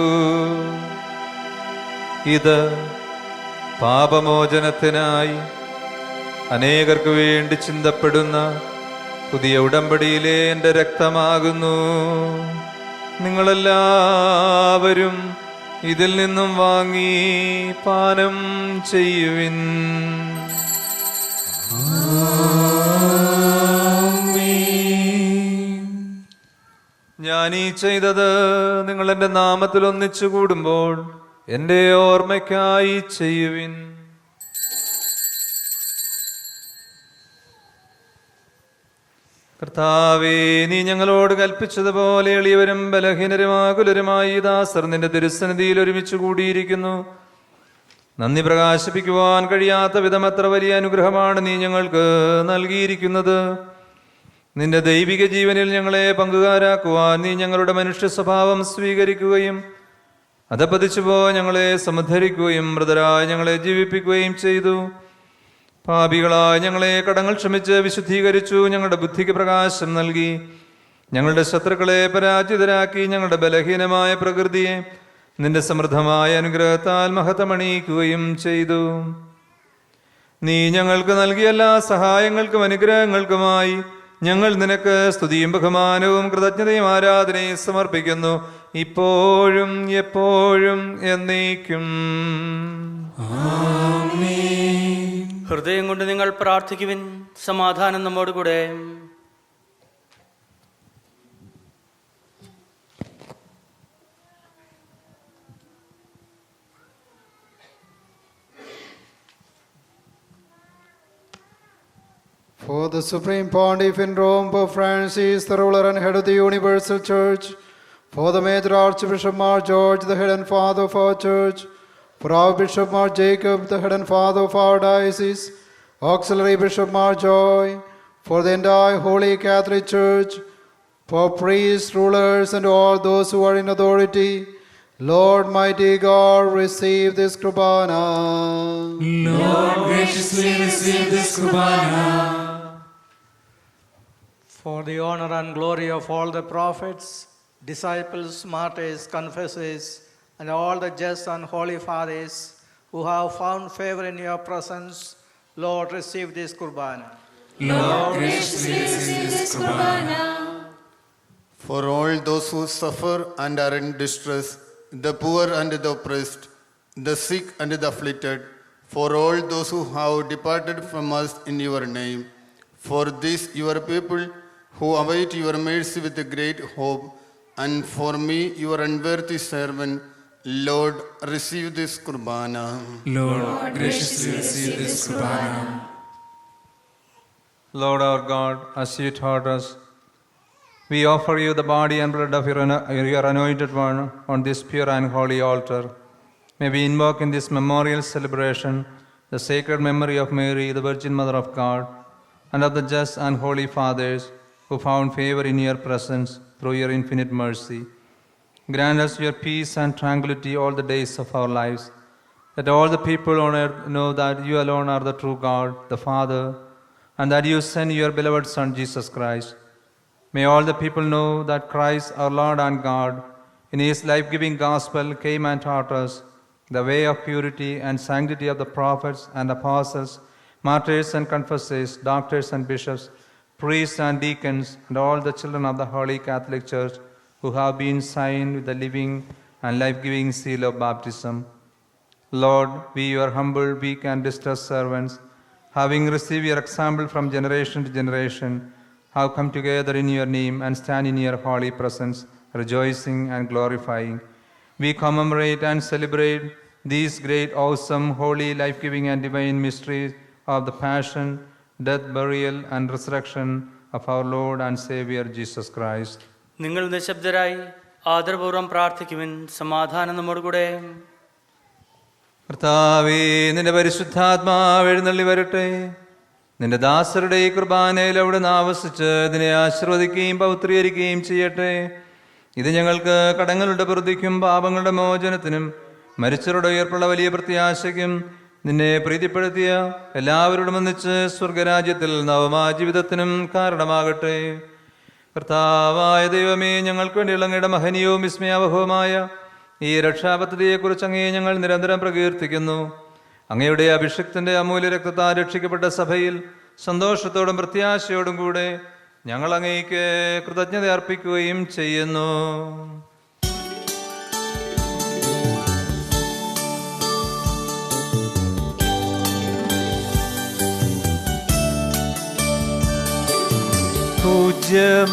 ഇത് പാപമോചനത്തിനായി അനേകർക്ക് വേണ്ടി ചിന്തപ്പെടുന്ന പുതിയ ഉടമ്പടിയിലെ എൻ്റെ രക്തമാകുന്നു. നിങ്ങളെല്ലാവരും ഇതിൽ നിന്നും വാങ്ങി പാനം ചെയ്യുവിൻ. ഞാനീ ചെയ്തത് നിങ്ങൾ എൻ്റെ നാമത്തിൽ ഒന്നിച്ചു കൂടുമ്പോൾ എൻ്റെ ഓർമ്മയ്ക്കായി ചെയ്യുവിൻ. കർത്താവേ, നീ ഞങ്ങളോട് കൽപ്പിച്ചതുപോലെ എളിയവരും ബലഹീനരുമാകുലരുമായി ദാസർ നിന്റെ തിരുസന്നിധിയിൽ ഒരുമിച്ച് കൂടിയിരിക്കുന്നു. നന്ദി പ്രകാശിപ്പിക്കുവാൻ കഴിയാത്ത വിധം എത്ര വലിയ അനുഗ്രഹമാണ് നീ ഞങ്ങൾക്ക് നൽകിയിരിക്കുന്നത്. നിന്റെ ദൈവിക ജീവനിൽ ഞങ്ങളെ പങ്കുകാരാക്കുവാൻ നീ ഞങ്ങളുടെ മനുഷ്യ സ്വഭാവം സ്വീകരിക്കുകയും അധപതിച്ചുപോ ഞങ്ങളെ സമുദ്ധരിക്കുകയും മൃതരായി ഞങ്ങളെ ജീവിപ്പിക്കുകയും ചെയ്തു. പാപികളായ ഞങ്ങളെ കടങ്ങൾ ക്ഷമിച്ച് വിശുദ്ധീകരിച്ചു. ഞങ്ങളുടെ ബുദ്ധിക്ക് പ്രകാശം നൽകി. ഞങ്ങളുടെ ശത്രുക്കളെ പരാജിതരാക്കി. ഞങ്ങളുടെ ബലഹീനമായ പ്രകൃതിയെ നിന്റെ സമൃദ്ധമായ അനുഗ്രഹത്താൽ മഹത്വമണിയിക്കുകയും ചെയ്തു. നീ ഞങ്ങൾക്ക് നൽകിയ എല്ലാ സഹായങ്ങൾക്കും അനുഗ്രഹങ്ങൾക്കുമായി ഞങ്ങൾ നിനക്ക് സ്തുതിയും ബഹുമാനവും കൃതജ്ഞതയും ആരാധനയും സമർപ്പിക്കുന്നു, ഇപ്പോഴും എപ്പോഴും എന്നേക്കും. ഹൃദയം കൊണ്ട് നിങ്ങൾ പ്രാർത്ഥിക്കുവിൻ. സമാധാനം നമ്മോടുകൂടെ. For the Supreme Pontiff in Rome, Pope Francis, the ruler and head of the Universal Church, for the Major Archbishop Mar George, the head and father of our church, for our Bishop Mar Jacob, the head and father of our diocese, Auxiliary Bishop Mar Joy, for the entire Holy Catholic Church, for priests, rulers, and all those who are in authority, Lord mighty God, receive this Kurbana. Lord, graciously receive this Kurbana. For the honor and glory of all the prophets, disciples, martyrs, confessors, and all the just and holy fathers who have found favor in your presence, Lord, receive this Kurbana. Lord, graciously receive this Kurbana. For all those who suffer and are in distress, the poor and the oppressed, the sick and the afflicted, for all those who have departed from us in your name, for this your people who await your mercy with a great hope, and for me, your unworthy servant, Lord, receive this Kurbana. Lord, graciously receive this Kurbana. Lord our God, as you taught us, we offer you the body and blood of your anointed one on this pure and holy altar. May we invoke in this memorial celebration the sacred memory of Mary, the Virgin Mother of God, and of the just and holy fathers who found favor in your presence through your infinite mercy. Grant us your peace and tranquility all the days of our lives, that all the people on earth know that you alone are the true God, the Father, and that you send your beloved Son, Jesus Christ. May all the people know that Christ, our Lord and God, in his life-giving gospel came and taught us the way of purity and sanctity of the prophets and apostles, martyrs and confessors, doctors and bishops, priests and deacons, and all the children of the Holy Catholic Church who have been signed with the living and life-giving seal of baptism. Lord, we, your humble, weak, and distressed servants, having received your example from generation to generation, have come together in your name and stand in your holy presence, rejoicing and glorifying. We commemorate and celebrate these great, awesome, holy, life-giving and divine mysteries of the passion, death, burial and resurrection of our Lord and Savior Jesus Christ. നിങ്ങൾ നിശബ്ദരായി ആദരപൂർവ്വം പ്രാർത്ഥിക്കുവിൻ. സമാധാനം നമ്മോട് കൂടെ. കർത്താവേ, നിന്റെ പരിശുദ്ധാത്മാവ് എഴുന്നള്ളി വരട്ടെ. നിന്റെ ദാസരുടെ ഈ കുർബാനയിൽ അവിടുന്ന് ആവസിച്ച് ഇതിനെ ആശീർവദിക്കുകയും പൗത്രീകരിക്കുകയും ചെയ്യട്ടെ. ഇത് ഞങ്ങൾക്ക് കടങ്ങളുടെ പ്രതിക്കും പാപങ്ങളുടെ മോചനത്തിനും മരിച്ചവരുടെ ഉയർപ്പുള്ള വലിയ പ്രത്യാശയ്ക്കും നിന്നെ പ്രീതിപ്പെടുത്തിയ എല്ലാവരോടും ഒന്നിച്ച് സ്വർഗരാജ്യത്തിൽ നവമായ ജീവിതത്തിനും കാരണമാകട്ടെ. കർത്താവായ ദൈവമേ, ഞങ്ങൾക്ക് വേണ്ടിയുള്ള അങ്ങയുടെ മഹനീയവും വിസ്മയാവഹവുമായ ഈ രക്ഷാപദ്ധതിയെക്കുറിച്ച് അങ്ങയെ ഞങ്ങൾ നിരന്തരം പ്രകീർത്തിക്കുന്നു. അങ്ങയുടെ അഭിഷിക്തന്റെ അമൂല്യ രക്തത്താൽ രക്ഷിക്കപ്പെട്ട സഭയിൽ സന്തോഷത്തോടും പ്രത്യാശയോടും കൂടെ ഞങ്ങൾ അങ്ങേക്ക് കൃതജ്ഞത അർപ്പിക്കുകയും ചെയ്യുന്നു.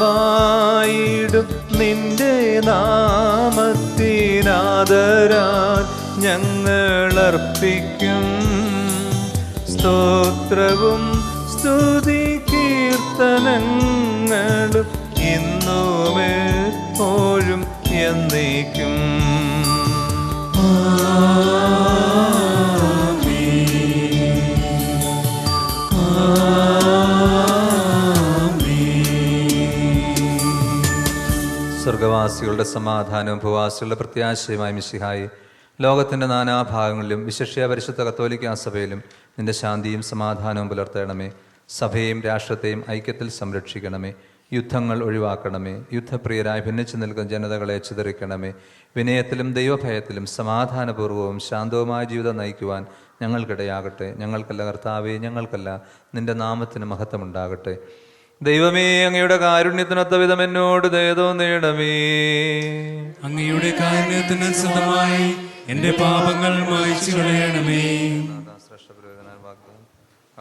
പൂജ്യമായിടും നിന്റെ നാമത്തിനാദരാൽ ഞങ്ങളർപ്പിക്കും സ്തോത്രവും സ്തുതി കീർത്തനങ്ങളും ഇന്നും എപ്പോഴും എന്നേക്കും. സ്വർഗവാസികളുടെ സമാധാനവും ഭൂവാസികളുടെ പ്രത്യാശയുമായ മിശിഹായി, ലോകത്തിൻ്റെ നാനാഭാഗങ്ങളിലും വിശിഷ്യ പരിശുദ്ധ കത്തോലിക്കാ സഭയിലും നിന്റെ ശാന്തിയും സമാധാനവും പുലർത്തണമേ. സഭയെയും രാഷ്ട്രത്തെയും ഐക്യത്തിൽ സംരക്ഷിക്കണമേ. യുദ്ധങ്ങൾ ഒഴിവാക്കണമേ. യുദ്ധപ്രിയരായി ഭിന്നിച്ചു നിൽക്കുന്ന ജനതകളെ ചിതറിക്കണമേ. വിനയത്തിലും ദൈവഭയത്തിലും സമാധാനപൂർവ്വവും ശാന്തവുമായ ജീവിതം നയിക്കുവാൻ ഞങ്ങൾക്കിടയാകട്ടെ. ഞങ്ങൾക്കല്ല കർത്താവേ, ഞങ്ങൾക്കല്ല, നിന്റെ നാമത്തിന് മഹത്വമുണ്ടാകട്ടെ. ദൈവമേ, അങ്ങയുടെ കാരുണ്യത്തിനൊത്ത വിധം എന്നോട് ദയ തോന്നണമേ. അങ്ങയുടെ കാരുണ്യത്തിനനുസൃതമായി എന്റെ പാപങ്ങൾ മായ്ച്ചു കളയണമേ.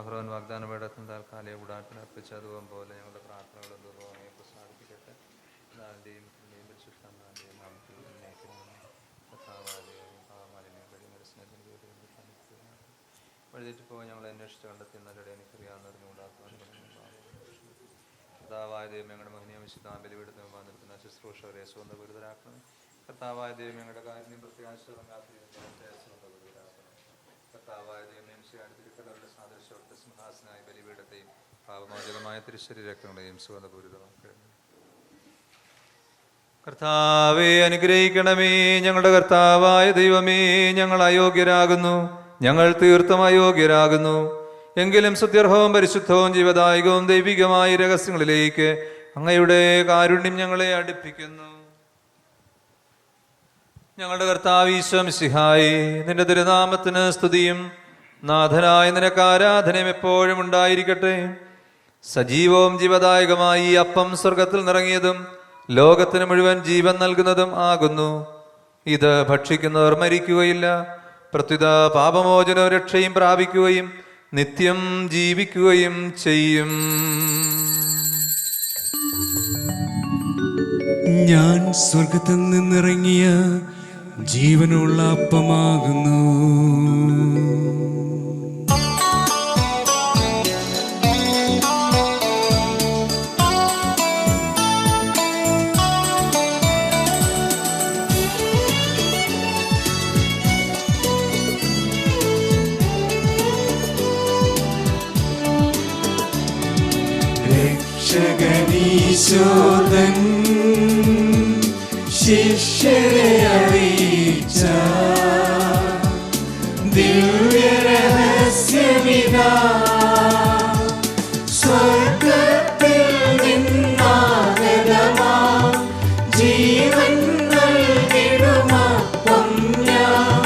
അഹ്റോൻ വാഗ്ദാനം വേടത്തും താൽക്കാലിക കൂടാരത്തിന് അർപ്പിച്ചതും പോലെ ഞങ്ങളുടെ പ്രാർത്ഥനകളും ദുർവ്വമയെ പ്രസാദിപ്പിക്കട്ടെ. വഴുതിട്ട് പോയി ഞങ്ങളെ അന്വേഷിച്ച് കണ്ടെത്തി നല്ലടെ എനിക്കറിയാവുന്നവരും ഉണ്ടാക്കുവാൻ കർത്താവായ ദൈവം ഞങ്ങളുടെ മഹനീയ വിശുദ്ധ ബലിപീഠത്തിൽ നിർത്തുന്ന ശുശ്രൂഷകരെ സ്വന്തം ഗുരുതരാക്കണം. കർത്താവായ ദൈവം ഞങ്ങളുടെ കാര്യം പ്രത്യാശ കർത്താവായ ദൈവം തിരുക്കടകളുടെ സാദൃശ്യത്തെ സിംഹാസനായ ബലിപീഠത്തെയും പാപമോചകമായ തിരുശരീരങ്ങളെയും സുഗന്ധപൂരിതമാക്കണം. കർത്താവെ അനുഗ്രഹിക്കണമേ. ഞങ്ങളുടെ കർത്താവായ ദൈവമേ, ഞങ്ങൾ അയോഗ്യരാകുന്നു, ഞങ്ങൾ തീർത്തും അയോഗ്യരാകുന്നു. എങ്കിലും സ്തുത്യർഹവും പരിശുദ്ധവും ജീവദായകവും ദൈവികമായ രഹസ്യങ്ങളിലേക്ക് അങ്ങയുടെ കാരുണ്യം ഞങ്ങളെ അടുപ്പിക്കുന്നു. ഞങ്ങളുടെ കർത്താവ് ഈശോ മിശിഹായി, നിന്റെ തിരുനാമത്തിന് സ്തുതിയും നാഥനായ നിനക്ക് ആരാധനയും എപ്പോഴും ഉണ്ടായിരിക്കട്ടെ. സജീവവും ജീവദായകമായി ഈ അപ്പം സ്വർഗത്തിൽ നിറങ്ങിയതും ലോകത്തിന് മുഴുവൻ ജീവൻ നൽകുന്നതും ആകുന്നു. ഇത് ഭക്ഷിക്കുന്നവർ മരിക്കുകയില്ല, പ്രത്യുത പാപമോചനവും രക്ഷയും പ്രാപിക്കുകയും നിത്യം ജീവിക്കുകയും ചെയ്യും. ഞാൻ സ്വർഗത്തിൽ നിന്നിറങ്ങിയ ജീവനുള്ള അപ്പമാകുന്നു. രക്ഷകനീശോദൻ ശിഷ്യരെ അറിയിച്ച ദിവ്യരഹസ്യമിതാ, സ്വർഗത്തിൽ നിന്നാഗതമാ ജീവൻ നൽകിടുമപ്പം ഞാൻ,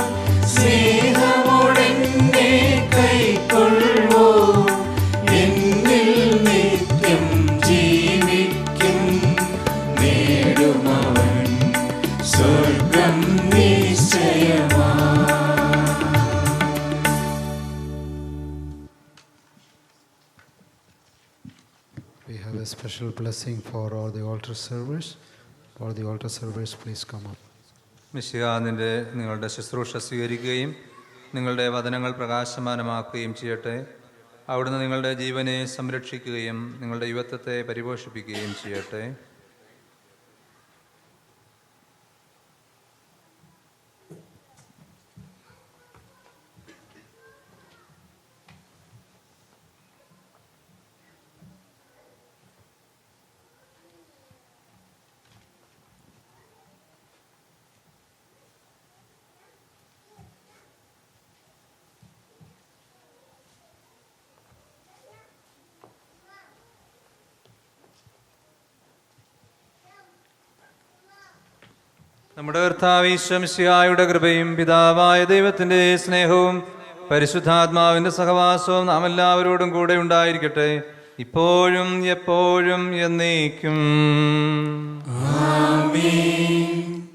സ്നേഹമോടെന്നെ കൈക്കൊള്ളുവോ എന്നിൽ നിത്യം ജീവിക്കും, നേടുമവൻ സ്വർഗം നിശ്ചയമാ. We have a special blessing for all the altar servers. For the altar servers, please come up. മിശിഹ നിങ്ങളുടെ ശുശ്രൂഷ സ്വീകരിക്കുകയും നിങ്ങളുടെ വചനങ്ങൾ പ്രകാശമാനമാക്കുകയും ചെയ്യട്ടെ. അവിടുന്ന് നിങ്ങളുടെ ജീവനെ സംരക്ഷിക്കുകയും നിങ്ങളുടെ യുവത്വത്തെ പരിപോഷിപ്പിക്കുകയും ചെയ്യട്ടെ. നമ്മുടെ കർത്താവ് ഈശോ മിശിഹായുടെ കൃപയും പിതാവായ ദൈവത്തിൻ്റെ സ്നേഹവും പരിശുദ്ധാത്മാവിൻ്റെ സഹവാസവും നാം എല്ലാവരോടും കൂടെ ഉണ്ടായിരിക്കട്ടെ, ഇപ്പോഴും എപ്പോഴും എന്നേക്കും.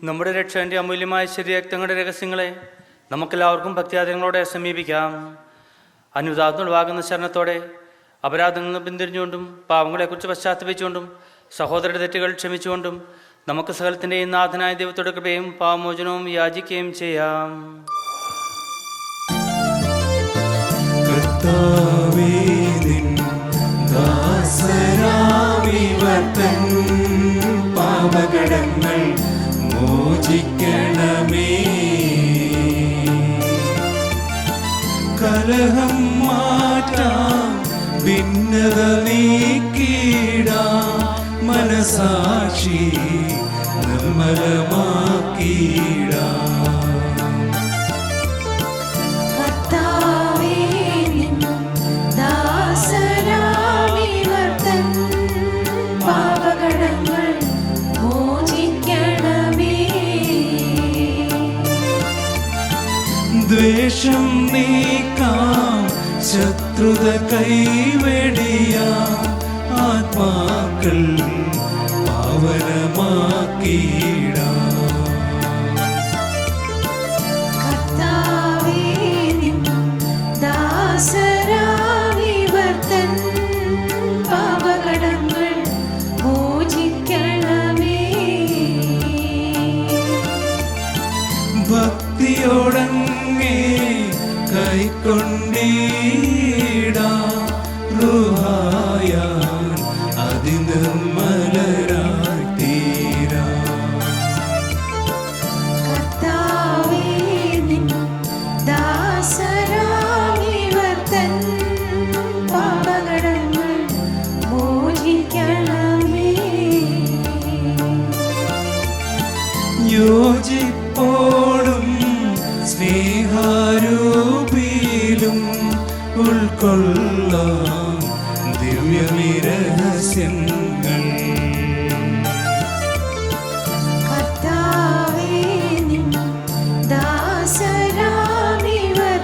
നമ്മുടെ രക്ഷകന്റെ അമൂല്യമായ ശരീരങ്ങളുടെ രഹസ്യങ്ങളെ നമുക്കെല്ലാവർക്കും ഭക്തിയാദങ്ങളോടെ സമീപിക്കാം. അനുതാപങ്ങളുവാകുന്ന ശരണത്തോടെ അപരാധങ്ങളിൽ നിന്ന് പിന്തിരിഞ്ഞുകൊണ്ടും പാവങ്ങളെക്കുറിച്ച് പശ്ചാത്തപിച്ചുകൊണ്ടും സഹോദരരുടെ തെറ്റുകൾ ക്ഷമിച്ചുകൊണ്ടും നമുക്ക് സകലത്തിൻ്റെയും നാഥനായ ദൈവത്തോടെ കൃപയും പാവമോചനവും യാചിക്കുകയും ചെയ്യാം. പാപകടങ്ങൾ മോചിക്കണമേ, കലഹം മാറ്റാം, ഭിന്നത നീക്കിടാം, മനസാക്ഷി നിർമ്മലമാക്കിടാം. കർത്താവേ നിൻ ദാസരാമിവർ തൻ പാപകടങ്ങൾ മോചിക്കണമേ. ദ്വേഷം നീക്കാം, ശത്രുത കൈവെടിയാം, ആത്മാക്കൾ പാവനമാക്കിടാം. കർത്താവേ നിൻ ദാസരാമിവർ തൻ പാപകടങ്ങൾ മോചിക്കണമേ. ഭക്തിയോടങ്ങേ കൈക്കൊണ്ടീടാം, റുഹായാൻ അതിനിർമ്മലരായി തീരാം. കർത്താവേ നിൻ ദാസരാമിവർ തൻ പാപകടങ്ങൾ മോചിക്കണമേ. യോജിപ്പോടും സ്നേഹാരൂപിയിലും ഉൾക്കൊള്ളാം ദിവ്യരഹസ്യങ്ങൾ. കർത്താവേ നിൻ ദാസരാമിവർ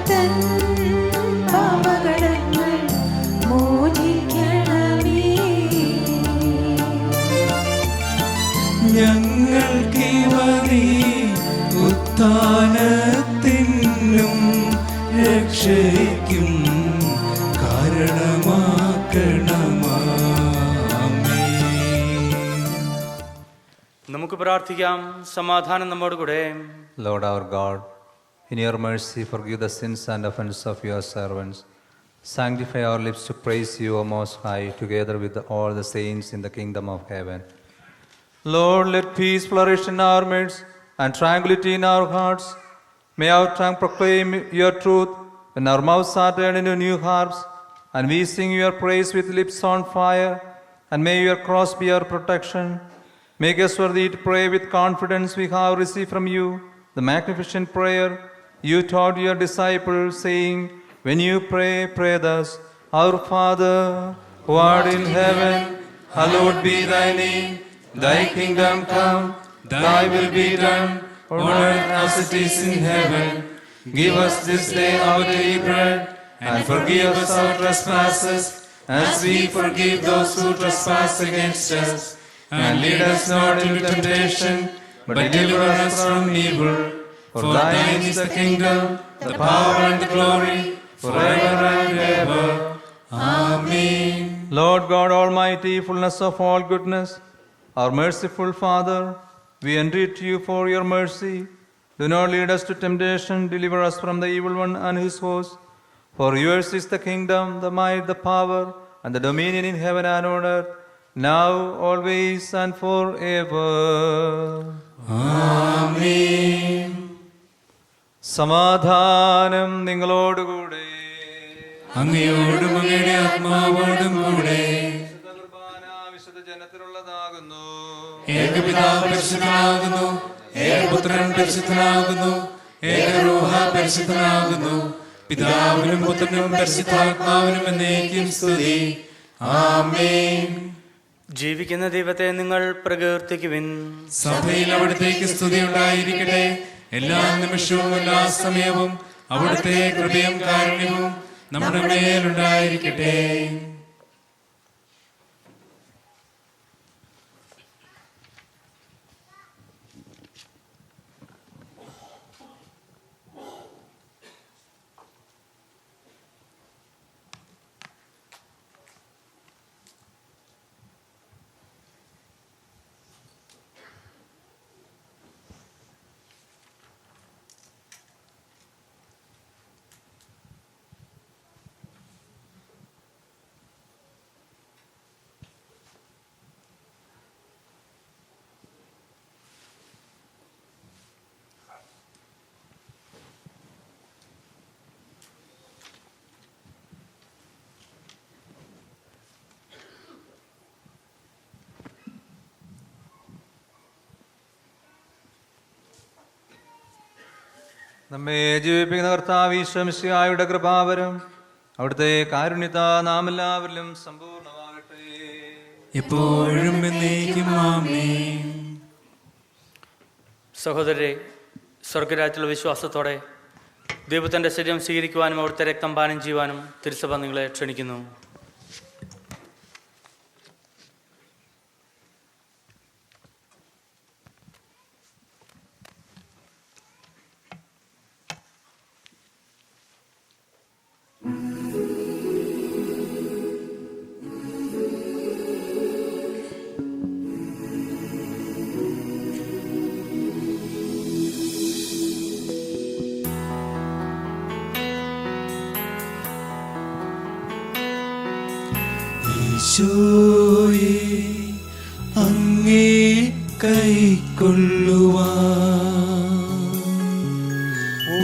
തൻ പാപകടങ്ങൾ മോചിക്കണമേ. ഞങ്ങൾക്കിവ നീ ഉത്ഥാനത്തിനും രക്ഷയ്ക്കും കാരണമാക്കണമേ. നമുക്ക് പ്രാർത്ഥിക്കാം. സമാധാനം നമ്മോടുകൂടെ. Lord our God, in your mercy forgive the sins and offenses of your servants. Sanctify our lips to praise you, O Most High, together with all the saints in the kingdom of heaven. Lord, let peace flourish in our midst and tranquility in our hearts. May our tongue proclaim your truth when our mouths are turned into new harps, and we sing your praise with lips on fire. And may your cross be our protection. Make us worthy to pray with confidence we have received from you the magnificent prayer you taught your disciples, saying, when you pray, pray thus: Our Father, who art in heaven, hallowed be thy name. Thy kingdom come, thy will be done, on earth as it is in heaven. Give us this day our daily bread, and forgive us our trespasses, as we forgive those who trespass against us. And lead us not into temptation, but deliver us from evil. For thine is the kingdom, the power and the glory, forever and ever. Amen. Lord God Almighty, fullness of all goodness, our merciful Father, we entreat you for your mercy Do not lead us to temptation, deliver us from the evil one and his host. For yours is the kingdom, the might, the power, and the dominion in heaven and on earth, now, always, and forever. ആമേൻ. സമാധാനം നിങ്ങളോടുകൂടെ. അങ്ങയോടും അങ്ങയുടെ ആത്മാവോടും കൂടെ. വിശുദ്ധ കുർബാന വിശുദ്ധ ജനത്തിലുള്ളതാകുന്നു. ഏകപിതാവ് പരിശുദ്ധനാകുന്നു, ഏകപുത്രൻ പരിശുദ്ധനാകുന്നു, ഏകരൂഹ പരിശുദ്ധനാകുന്നു. പിതാവിനും പുത്രനും പരിശുദ്ധാത്മാവിനും എന്നേക്കും സ്തുതി. ആമേൻ. ജീവിക്കുന്ന ദൈവത്തെ നിങ്ങൾ പ്രകീർത്തിക്കുവിൻ. സഭയിൽ അവിടുത്തേക്ക് സ്തുതി ഉണ്ടായിരിക്കട്ടെ. എല്ലാ നിമിഷവും എല്ലാ സമയവും അവിടുത്തെ കൃപയും കാരുണ്യവും നമ്മുടെ മേലുണ്ടായിരിക്കട്ടെ. നമ്മെ ജീവിപ്പിക്കുന്ന കർത്താവ് ഈശോ മിശിഹായുടെ കൃപാവരം അവിടുത്തെ കാരുണ്യത നാം എല്ലാവരിലും സമ്പൂർണ്ണമാകട്ടെ. എപ്പോഴും എന്നേക്കും ആമേൻ. സഹോദരരെ, സ്വർഗരാജ്യത്തിലുള്ള വിശ്വാസത്തോടെ ദൈവത്തിൻ്റെ ശരീരം സ്വീകരിക്കുവാനും അവിടുത്തെ രക്തം പാനം ചെയ്യുവാനും തിരുസഭ നിങ്ങളെ ക്ഷണിക്കുന്നു. ഈശോയേ, അങ്ങേ കൈക്കൊള്ളുവാൻ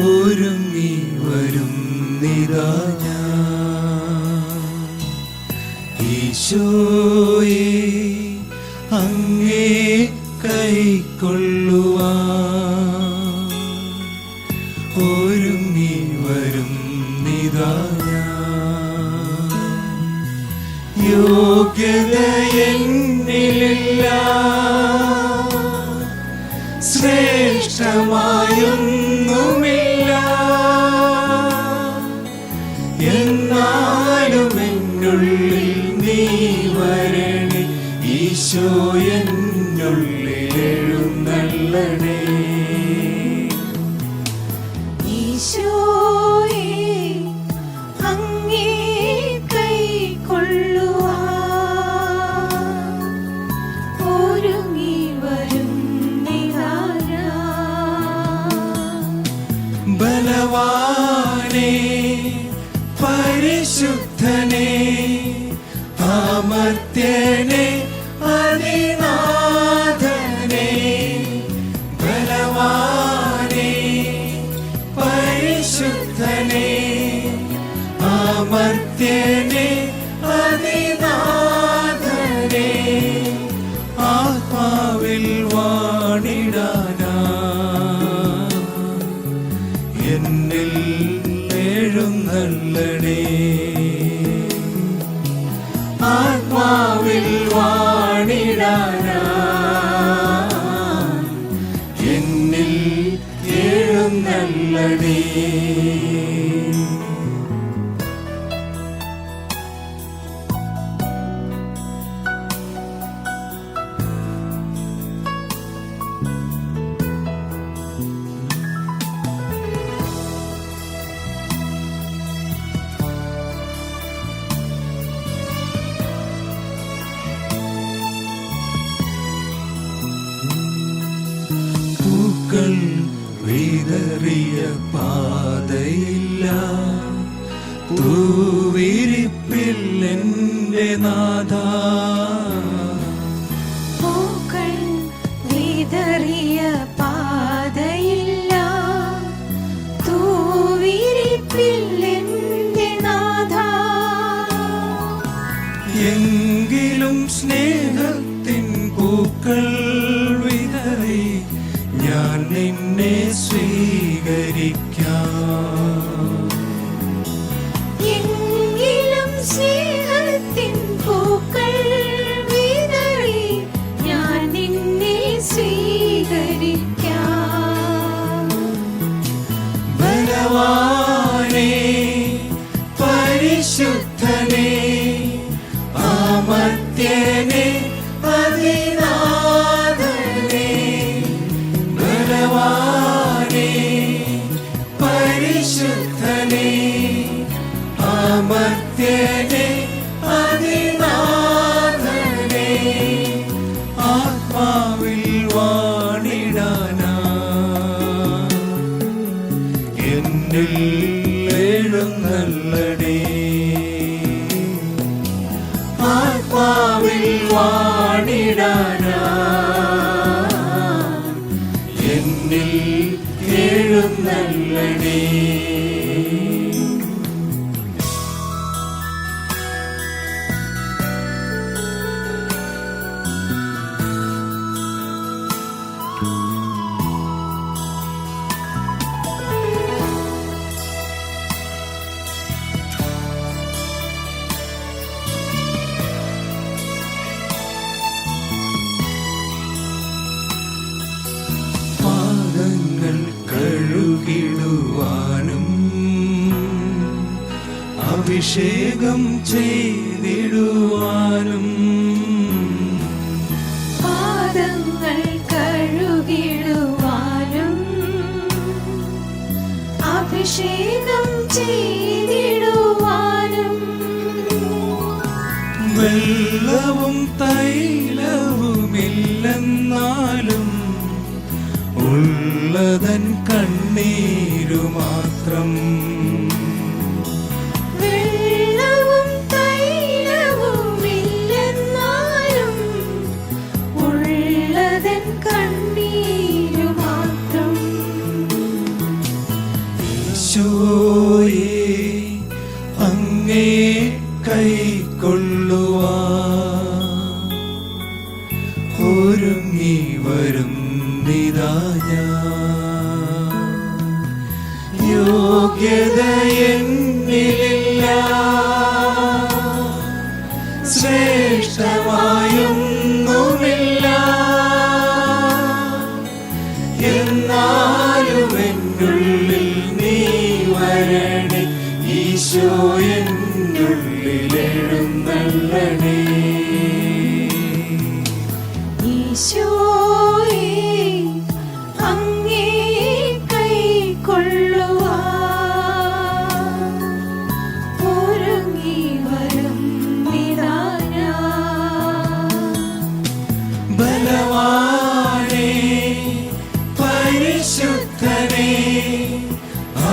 ഒരുങ്ങി വരുന്നിതാ ഞാൻ. ഈശോയേ, അങ്ങേ കൈക്കൊള്ളുവാൻ ഒരുങ്ങി വരുന്നിതാ ഞാൻ. യോഗ്യത എന്നിലില്ല, ശ്രേഷ്ഠമായൊന്നുമില്ല, എന്നാലും എന്നുള്ളിൽ നീ വരണേ. ഈശോ എന്നുള്ളിൽ എഴുന്നള്ളണേ. ഈശോയേ, അങ്ങേ കൈക്കൊള്ളുവാൻ ഒരുങ്ങി വരുന്നിതാ ഞാൻ. ബലവാനേ, പരിശുദ്ധനേ, അമർത്യനേ, അതിനാഥനേ. ബലവാനേ, പരിശുദ്ധനേ, അമർത്യനേ, അതിനാഥനേ. ആത്മാവിൽ വാണിടാനാ എന്നിൽ എഴുന്നള്ളണേ. ആത്മാവിൽ വാണിടാനാ എന്നിൽ എഴുന്നള്ളണേ. പൂക്കൾ വിതറിയ പാതയില്ല, പൂവിരിപ്പിൽ എൻ്റെ നാഥ. പൂക്കൾ വിതറിയ പാതയില്ല, തൂവിരിപ്പിൽ എൻ്റെ നാഥ. എങ്കിലും സ്നേഹത്തിൻ പൂക്കൾ വിതറി ഞാൻ നിന്നെ സ്വീകരിക്കാം. എങ്കിലും സ്നേഹത്തിൻ പൂക്കൾ വിതറി ഞാൻ നിന്നെ സ്വീകരിക്കാം. ബലവാനേ പരിശുദ്ധനേ അമർത്യനേ അതിനാഥനേ. ബലവാനേ പരിശുദ്ധനേ അമർത്യനേ അതിനാഥനേ. ആത്മാവിൽ വാണിടാനാ എന്നിൽ എഴുന്നള്ളണേ. ആത്മാവിൽ വാണിടാനാ എന്നിൽ എഴുന്നള്ളണേ. പാദങ്ങൾ കഴുകിടുവാനും അഭിഷേകം ചെയ്തിടുവാനും. പാദങ്ങൾ കഴുകിടുവാനും അഭിഷേകം ചെയ്തിടുവാനും. വെള്ളവും തൈലവുമില്ലെന്നാലും ഉള്ളതൻ കണ്ണീരു മാത്രം. വെള്ളവും തൈലവുമില്ലെന്നാലും ഉള്ളതൻ കണ്ണീരു മാത്രം. ഈശോയേ അങ്ങേ കൈക്കൊള്ളുവാൻ ഒരുങ്ങി വരുന്നിതാ ഞാൻ. യോഗ്യത എന്നിലില്ല, ശ്രേഷ്ഠമായൊന്നുമില്ല. എന്നാലും എന്നുള്ളിൽ നീ വരണേ, ഈശോ എന്നുള്ളിൽ എഴുന്നള്ളണേ. ഈശോയേ അങ്ങേ കൈക്കൊള്ളുവാൻ ഒരുങ്ങി വരുന്നിതാ ഞാൻ. ബലവാനേ പരിശുദ്ധനേ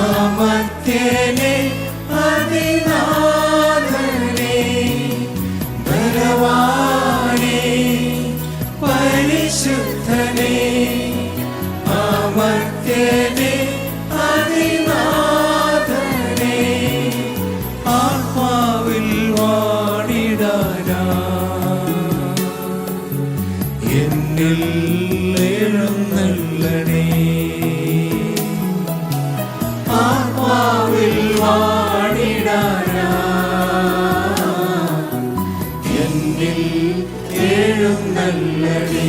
അമർത്യനേ അതിനാഥനേ. ബലവാനേ പരിശുദ്ധനേ അമർത്യനേ അതിനാഥനേ. ആത്മാവിൽ വാണിടാനാ എന്നിൽ എഴുന്നള്ളണേ. ആത്മാവിൽ വാണിടാനാ എന്നിൽ എഴുന്നള്ളണേ.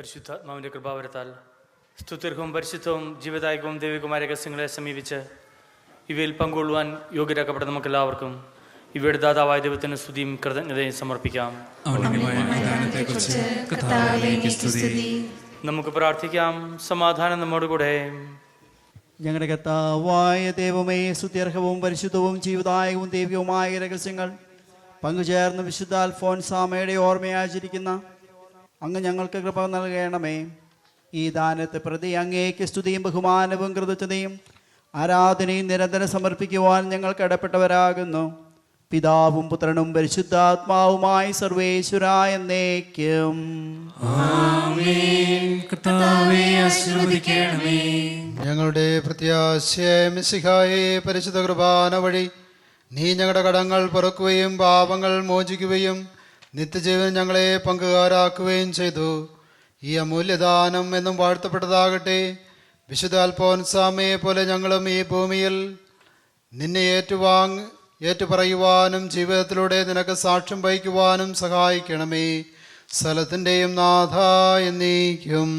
പരിശുദ്ധാത്മാവിൻ്റെ കൃപാവരത്താൽ സ്തുത്യർഹവും പരിശുദ്ധവും ജീവദായകവും ദൈവികമായ രഹസ്യങ്ങളെ സമീപിച്ച് ഇവയിൽ പങ്കുകൊള്ളുവാൻ യോഗ്യരാക്കപ്പെട്ട നമുക്കെല്ലാവർക്കും ഇവയുടെ ദാതാവായ ദൈവത്തിന് സ്തുതിയും കൃതജ്ഞതയും സമർപ്പിക്കാം. നമുക്ക് പ്രാർത്ഥിക്കാം. സമാധാനം നമ്മോടുകൂടെ. ഞങ്ങളുടെ കർത്താവായ ദൈവമേ, സ്തുത്യർഹവും പരിശുദ്ധവും ജീവദായകവും ദൈവികവുമായ രഹസ്യങ്ങൾ പങ്കുചേർന്ന് വിശുദ്ധ അൽഫോൻസാമയുടെ ഓർമ്മയാചരിക്കുന്ന അങ്ങ് ഞങ്ങൾക്ക് കൃപ നൽകണമേ. ഈ ദാനത്തെ പ്രതി അങ്ങേക്ക് സ്തുതിയും ബഹുമാനവും കൃതജ്ഞതയും ആരാധനയും നിരന്തരം സമർപ്പിക്കുവാൻ ഞങ്ങൾ കടപ്പെട്ടവരാകുന്നു. പിതാവും പുത്രനും പരിശുദ്ധാത്മാവുമായി സർവേശ്വരാ എന്നേക്കും. ഞങ്ങളുടെ പ്രത്യാശയായ മിശിഹായെ, പരിശുദ്ധ കുർബാന വഴി നീ ഞങ്ങളുടെ കടങ്ങൾ പൊറുക്കുകയും പാപങ്ങൾ മോചിക്കുകയും നിത്യജീവൻ ഞങ്ങളെ പങ്കുകാരാക്കുകയും ചെയ്തു. ഈ അമൂല്യദാനം എന്നും വാഴ്ത്തപ്പെട്ടതാകട്ടെ. വിശുദ്ധ അൽഫോൻസാമയെ പോലെ ഞങ്ങളും ഈ ഭൂമിയിൽ നിന്നെ ഏറ്റുപറയുവാനും ജീവിതത്തിലൂടെ നിനക്ക് സാക്ഷ്യം വഹിക്കുവാനും സഹായിക്കണമേ. സ്ഥലത്തിൻ്റെയും നാഥ എന്നേക്കും.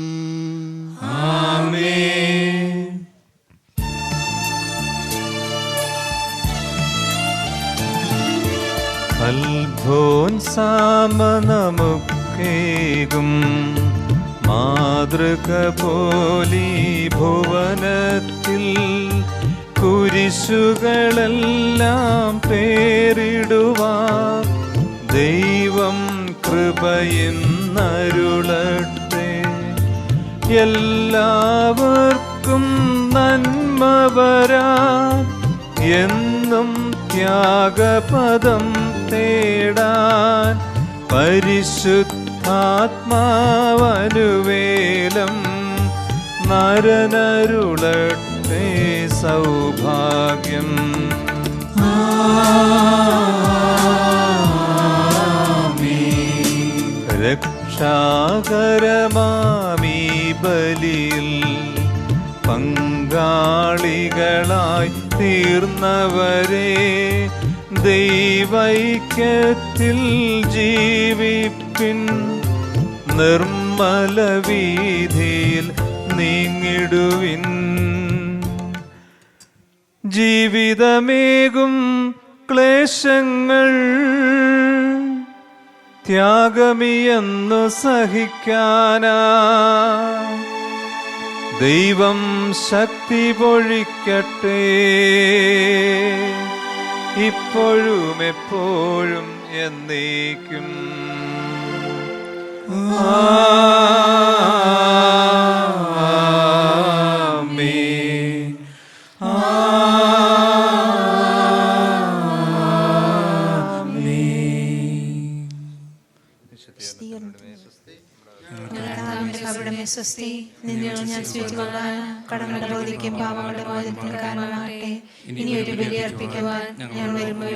അൽഫോൻസാമ നമുക്കേകും മാതൃക പോലീ ഭുവനത്തിൽ കുരിശുകളെല്ലാം പേരിടുവാൻ ദൈവം കൃപയെന്നരുളട്ടെ. എല്ലാവർക്കും നന്മ വരാൻ എന്നും ത്യാഗപദം തേടാൻ പരിശുദ്ധാത്മാവനുവേലം നരനരുളട്ടെ സൗഭാഗ്യം. രക്ഷാകരമാമീ ബലിയിൽ പങ്കാളികളായി തീർന്നവരെ ദൈവൈക്യത്തിൽ ജീവിപ്പിൻ. നിർമ്മല വീതിയിൽ നീങ്ങിടുവിൻ. ജീവിതമേകും ക്ലേശങ്ങൾ ത്യാഗമിയെന്നു സഹിക്കാനാ ദൈവം ശക്തി പൊഴിക്കട്ടെ. ഇപ്പോഴും എപ്പോഴും എന്നേക്കും. ആമേൻ. സ്വസ്തി. നിന്നോട് ഞാൻ സ്വീകരിച്ചുകൊള്ളാൻ കടങ്ങളുടെ ബോധിക്കും പാപങ്ങളുടെ മോചനത്തിന് കാരണമാകട്ടെ. ഇനി ഒരു ബലി അർപ്പിക്കുവാൻ ഞാൻ വരുമ്പോൾ